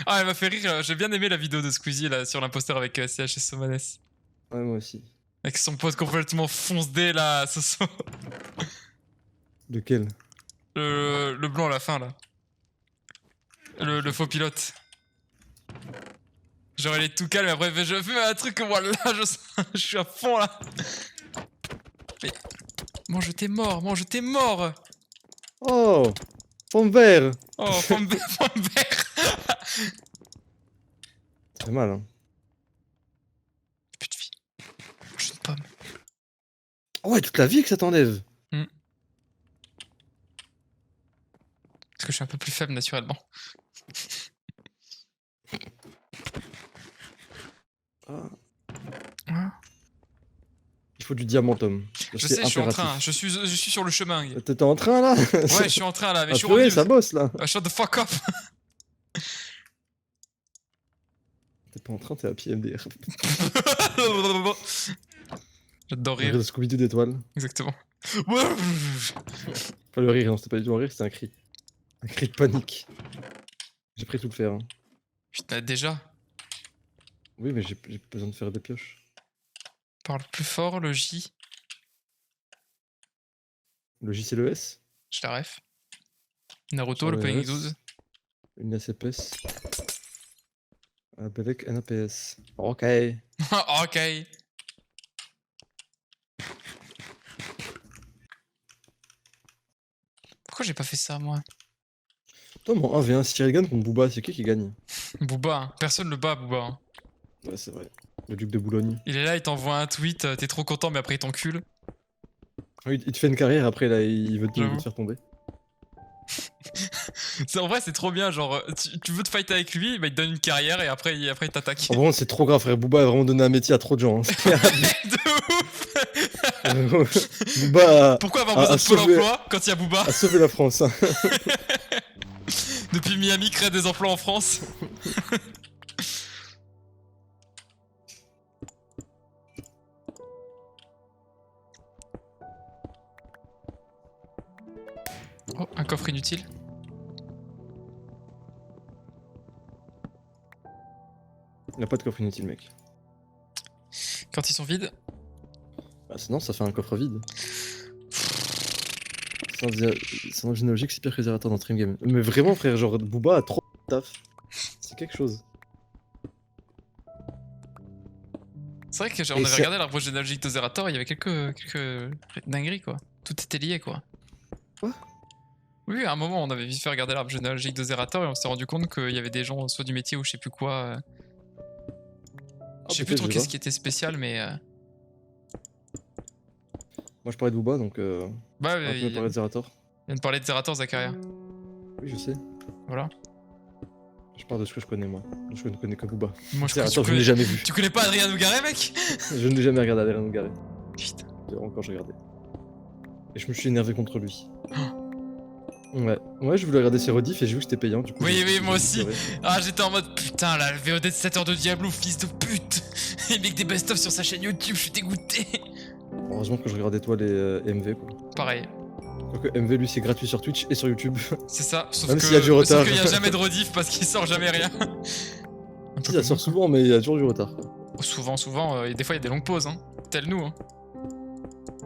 Ah, elle m'a fait rire. J'ai bien aimé la vidéo de Squeezie là sur l'imposteur avec SCH et Somanes. Ouais, moi aussi. Avec son pote complètement fonce-dé là, Soso. Lequel? Le blanc à la fin là. Le faux pilote. Genre il est tout calme, après je fais un truc, voilà, je suis à fond là. Mais... Mange tes morts, mange tes morts. Oh, fond vert. Oh, femme vert. Ça fait mal, hein. Plus de vie. Mange une pomme. Oh ouais, toute la vie que ça t'enlève. Parce que je suis un peu plus faible naturellement. Ah. Ah. Il faut du diamantum. Je sais, je suis en train, je suis sur le chemin. Ouais, T'étais en train là? je suis en train là, mais je suis purée, revenu. ça bosse là. Shut the fuck up. T'es pas en train, t'es à pied MDR. J'adore Le rire rire, de Scooby-Doo d'étoiles. exactement. Pas le rire, non, c'était pas du tout un rire, c'était un cri. Un cri de panique. J'ai pris tout le fer. Hein. Putain, déjà. Oui, mais j'ai besoin de faire des pioches. Parle plus fort, le J. Le J, c'est le S. Je la ref. Naruto, Sur le le Playing S. 12. Une ACPS. Avec un APS. Ok. Ok. Pourquoi j'ai pas fait ça, moi? Toi, mon 1v1 Sirigan contre Booba, c'est qui gagne? Booba, hein. Personne le bat, Booba. Hein. Ouais, c'est vrai. Le duc de Boulogne. Il est là, il t'envoie un tweet, t'es trop content, mais après il t'encule. Oui, il te fait une carrière, après là, il veut te J'avoue. faire tomber. En vrai, c'est trop bien. Genre, tu veux te fight avec lui, bah, il te donne une carrière et après il t'attaque. En vrai, c'est trop grave, frère. Booba a vraiment donné un métier à trop de gens. Hein. De ouf. Booba Pourquoi avoir a besoin de Pôle sauvé, emploi quand il y a Booba? a sauvé la France. Hein. Depuis Miami crée des emplois en France. Oh, un coffre inutile. Il a pas de coffre inutile, mec. Quand ils sont vides. Bah, sinon, ça fait un coffre vide. Sans généalogique, c'est pire que Zerator dans Stream Game. Mais vraiment, frère, genre, Booba a trop de taf. C'est quelque chose. C'est vrai que genre, Et on avait c'est- regardé l'arbre généalogique de Zerator, il y avait quelques dingueries quoi. Tout était lié quoi. Quoi? Oui, à un moment on avait vite fait regarder l'arbre généalogique de Zerator et on s'est rendu compte qu'il y avait des gens soit du métier ou je sais plus quoi. Je sais plus peut-être, trop je sais qu'est-ce pas. qui était spécial mais. Moi, je parlais de Booba, donc. Bah, On peut parler de Zerator. vient de parler de Zerator, Zakaria. Oui, je sais. Voilà. Je parle de ce que je connais, moi. Je ne connais que Booba. Moi, Zerator, je ne l'ai jamais vu. Tu connais pas Adrien Nougaret, mec? Je ne l'ai jamais regardé Adrien Nougaret. Putain. Encore, je regardais. Et je me suis énervé contre lui. Ouais, je voulais regarder ses rediffs et j'ai vu que c'était payant. Du coup, Oui, j'ai moi aussi. pleuré. Ah, j'étais en mode putain, la VOD de 7 heures de Diablo, fils de pute. Il met que des best-of sur sa chaîne YouTube, je suis dégoûté. Heureusement que je regardais toi les MV, quoi. Pareil. Quoique MV, lui, c'est gratuit sur Twitch et sur YouTube. C'est ça, sauf Même que s'il y a du retard. qu'il y a jamais de rediff parce qu'il sort jamais rien. Si, ça sort souvent, mais il y a toujours du retard. Quoi. Souvent, et des fois il y a des longues pauses, hein. Tel nous, hein.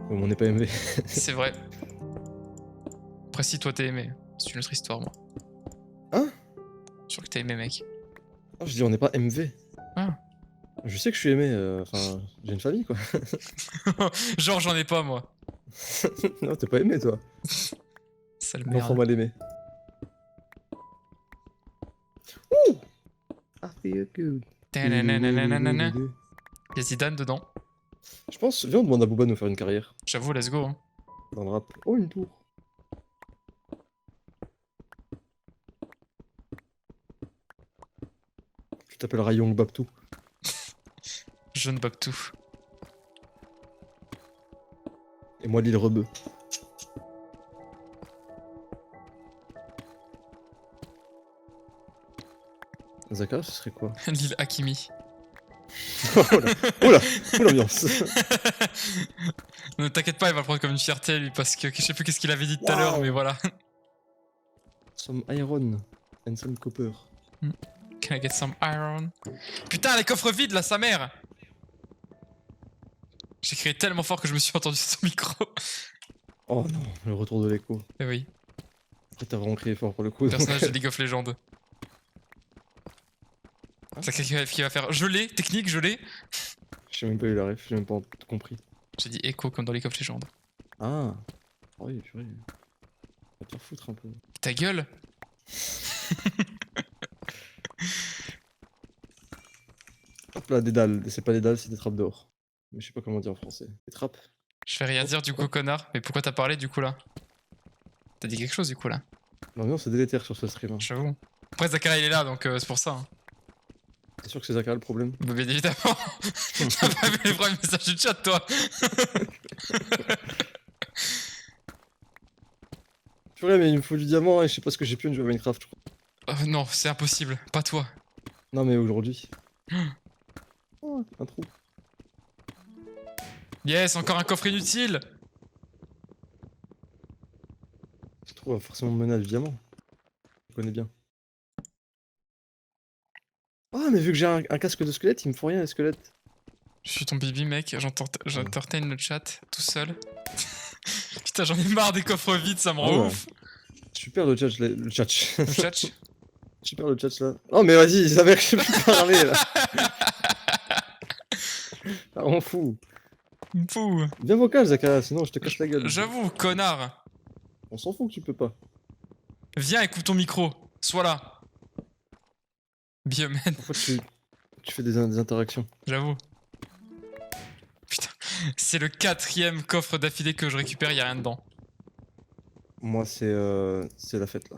Ouais, mais on n'est pas MV. C'est vrai. Après, si toi t'es aimé, c'est une autre histoire, moi. Hein? Je suis sûr que t'es aimé, mec. Non, je dis, on n'est pas MV. Ah. Je sais que je suis aimé, enfin, j'ai une famille, quoi. Genre, j'en ai pas, moi. Non, t'es pas aimé, toi. Sale L'enfant merde. mal aimé. Ouh! I feel good. Tanananananana. Y'a Zidane dedans. Je pense, viens, on demande à Booba de nous faire une carrière J'avoue, let's go. Hein. dans le rap. Oh, une tour. Tu t'appelleras Young Babtou. Jeune Babtou. Et moi, Lil Rebeu. Zaka, ce serait quoi? Lil Hakimi. Oh là, oh là, oh l'ambiance. Ne t'inquiète pas, il va le prendre comme une fierté, lui, parce que je sais plus qu'est-ce qu'il avait dit tout à l'heure, Wow. mais voilà. Some iron and some copper. Can I get some iron? Putain, les coffres vides, là, sa mère! J'ai crié tellement fort que je me suis entendu sur son micro. Oh non, le retour de l'écho. Eh oui, Après, t'as vraiment crié fort pour le coup. donc- personnage de League of Legends. C'est quelqu'un qui va faire gelé, technique, gelé. J'ai même pas eu la ref, j'ai même pas compris. J'ai dit écho comme dans League of Legends. Ah, oui, purée. Va te faire foutre un peu. Ta gueule! Hop là, des dalles. C'est pas des dalles, c'est des trappes dehors. Mais je sais pas comment dire en français. Des trappes? Je vais rien dire du coup, connard. Mais pourquoi t'as parlé du coup là? T'as dit quelque chose du coup là? L'ambiance est délétère sur ce stream. Hein. J'avoue. Après, Zakaria il est là donc c'est pour ça. Hein. T'es sûr que c'est Zaka le problème? Bah, bien évidemment! T'as pas vu les premiers messages du chat toi? Purée, mais il me faut du diamant et je sais pas ce que j'ai pu en jouer à Minecraft, je crois. Non, c'est impossible. Pas toi. Non, mais aujourd'hui. Oh, un trou. Yes, encore un coffre inutile! Ce trou va forcément mener à du diamant. Je connais bien. Ah, mais vu que j'ai un casque de squelette, il me faut rien, les squelettes. Je suis ton bibi mec, j'entertain le chat tout seul. Putain, j'en ai marre des coffres vides, ça me rend Ah ouais. ouf. Super le chat, le chat. Le chat. Super le chat là. Oh, mais vas-y, il s'avère que je peux plus parler là. Ah, on fout. Fou. Viens vocal, Zaka, sinon je te casse la gueule. J'avoue, connard. On s'en fout que tu peux pas. Viens, écoute ton micro. Sois là. Bioman, Pourquoi tu fais des interactions? j'avoue. Putain, c'est le 4ème coffre d'affilée que je récupère, y a rien dedans. Moi, c'est la fête là.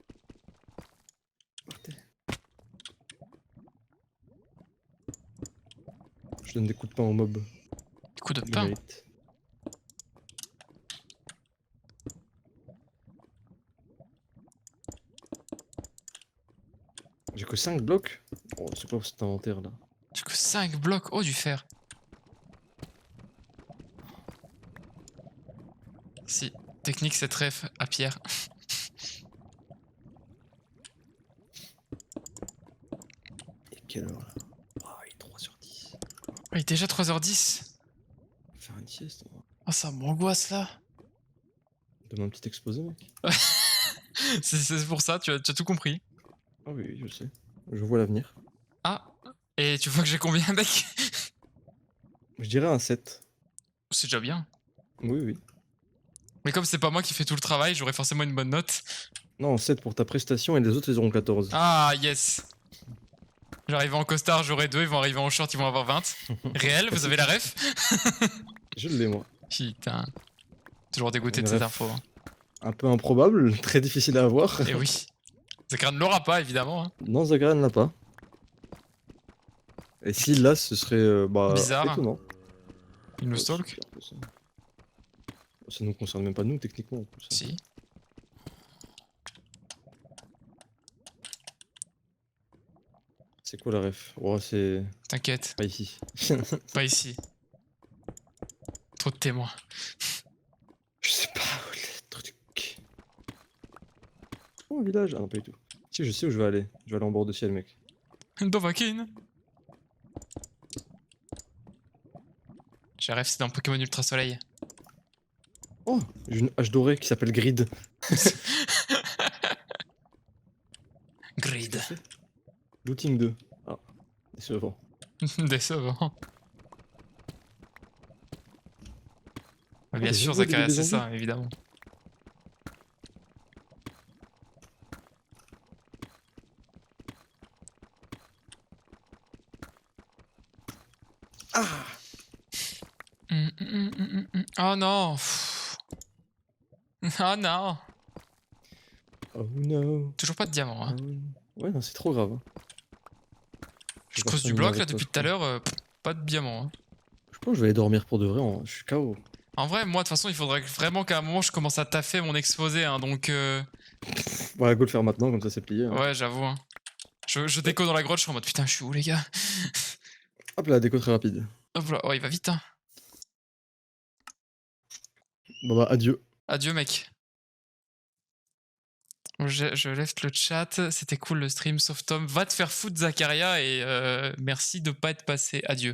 Partez. Je donne des coups de pain aux mobs. Des coups de Ils le pain. méritent. J'ai que 5 blocs. Oh, c'est quoi cet inventaire là? J'ai que 5 blocs. Oh, du fer. Si. Technique, c'est trèfle à pierre. Et quelle heure là? Ah, il est 3h10. Il est déjà 3h10. Faire une sieste. Oh, ça m'angoisse là. Donne un petit exposé, mec. C'est pour ça, tu as tout compris. Ah oui, je sais. Je vois l'avenir. Ah. Et tu vois que j'ai combien, mec? Je dirais un 7. C'est déjà bien. Oui, oui. Mais comme c'est pas moi qui fais tout le travail, j'aurai forcément une bonne note. Non, 7 pour ta prestation et les autres ils auront 14. Ah, yes. J'arrive en costard, j'aurai 2, ils vont arriver en short, ils vont avoir 20. Réel, vous avez la ref? Je l'ai moi. Putain. Toujours dégoûté Une de cette ref. info. Hein. Un peu improbable, très difficile à avoir. Et oui. Zakran ne l'aura pas, évidemment. Hein. Non, Zagara ne l'a pas. Et s'il l'a, ce serait Bizarre. étonnant. Il nous Ouais, stalk? super, ça. Ça nous concerne même pas nous, techniquement. En plus, hein. Si. C'est quoi la ref? Oh, c'est T'inquiète, pas ici. pas ici. Trop de témoins. Je sais pas où est le truc. Oh, un village? Ah non, pas du tout. Si, je sais où je vais aller. Je vais aller en bord de ciel, mec. Dovahkiin. J'ai rêve, c'est dans Pokémon Ultra Soleil. Oh, j'ai une hache dorée qui s'appelle Grid. Grid. Looting 2. Ah, décevant. Décevant. Oh, Bien des sûr, zombies, Zakaria, des c'est zombies. ça, évidemment. Ah! Oh non. Pff. Oh non. Oh no. Toujours pas de diamant. Hein. Oh no. Ouais, non, c'est trop grave. Hein. Je vais creuse faire du une bloc avec là toi, depuis je tout à crois. l'heure. Pas de diamant. Hein. Je pense que je vais aller dormir pour de vrai. Je suis KO. En vrai, moi de toute façon, il faudrait vraiment qu'à un moment je commence à taffer mon exposé. Hein, donc, Ouais, go le faire maintenant, comme ça c'est plié. Hein. ouais, j'avoue. Hein. Je déco dans la grotte, je suis en mode putain, je suis où les gars? Hop là, déco très rapide. Hop là, oh, il va vite. Hein. Bon bah, adieu. Adieu, mec. Je lève le chat, c'était cool le stream, sauf Tom. Va te faire foutre, Zakaria, et merci de pas être passé. Adieu.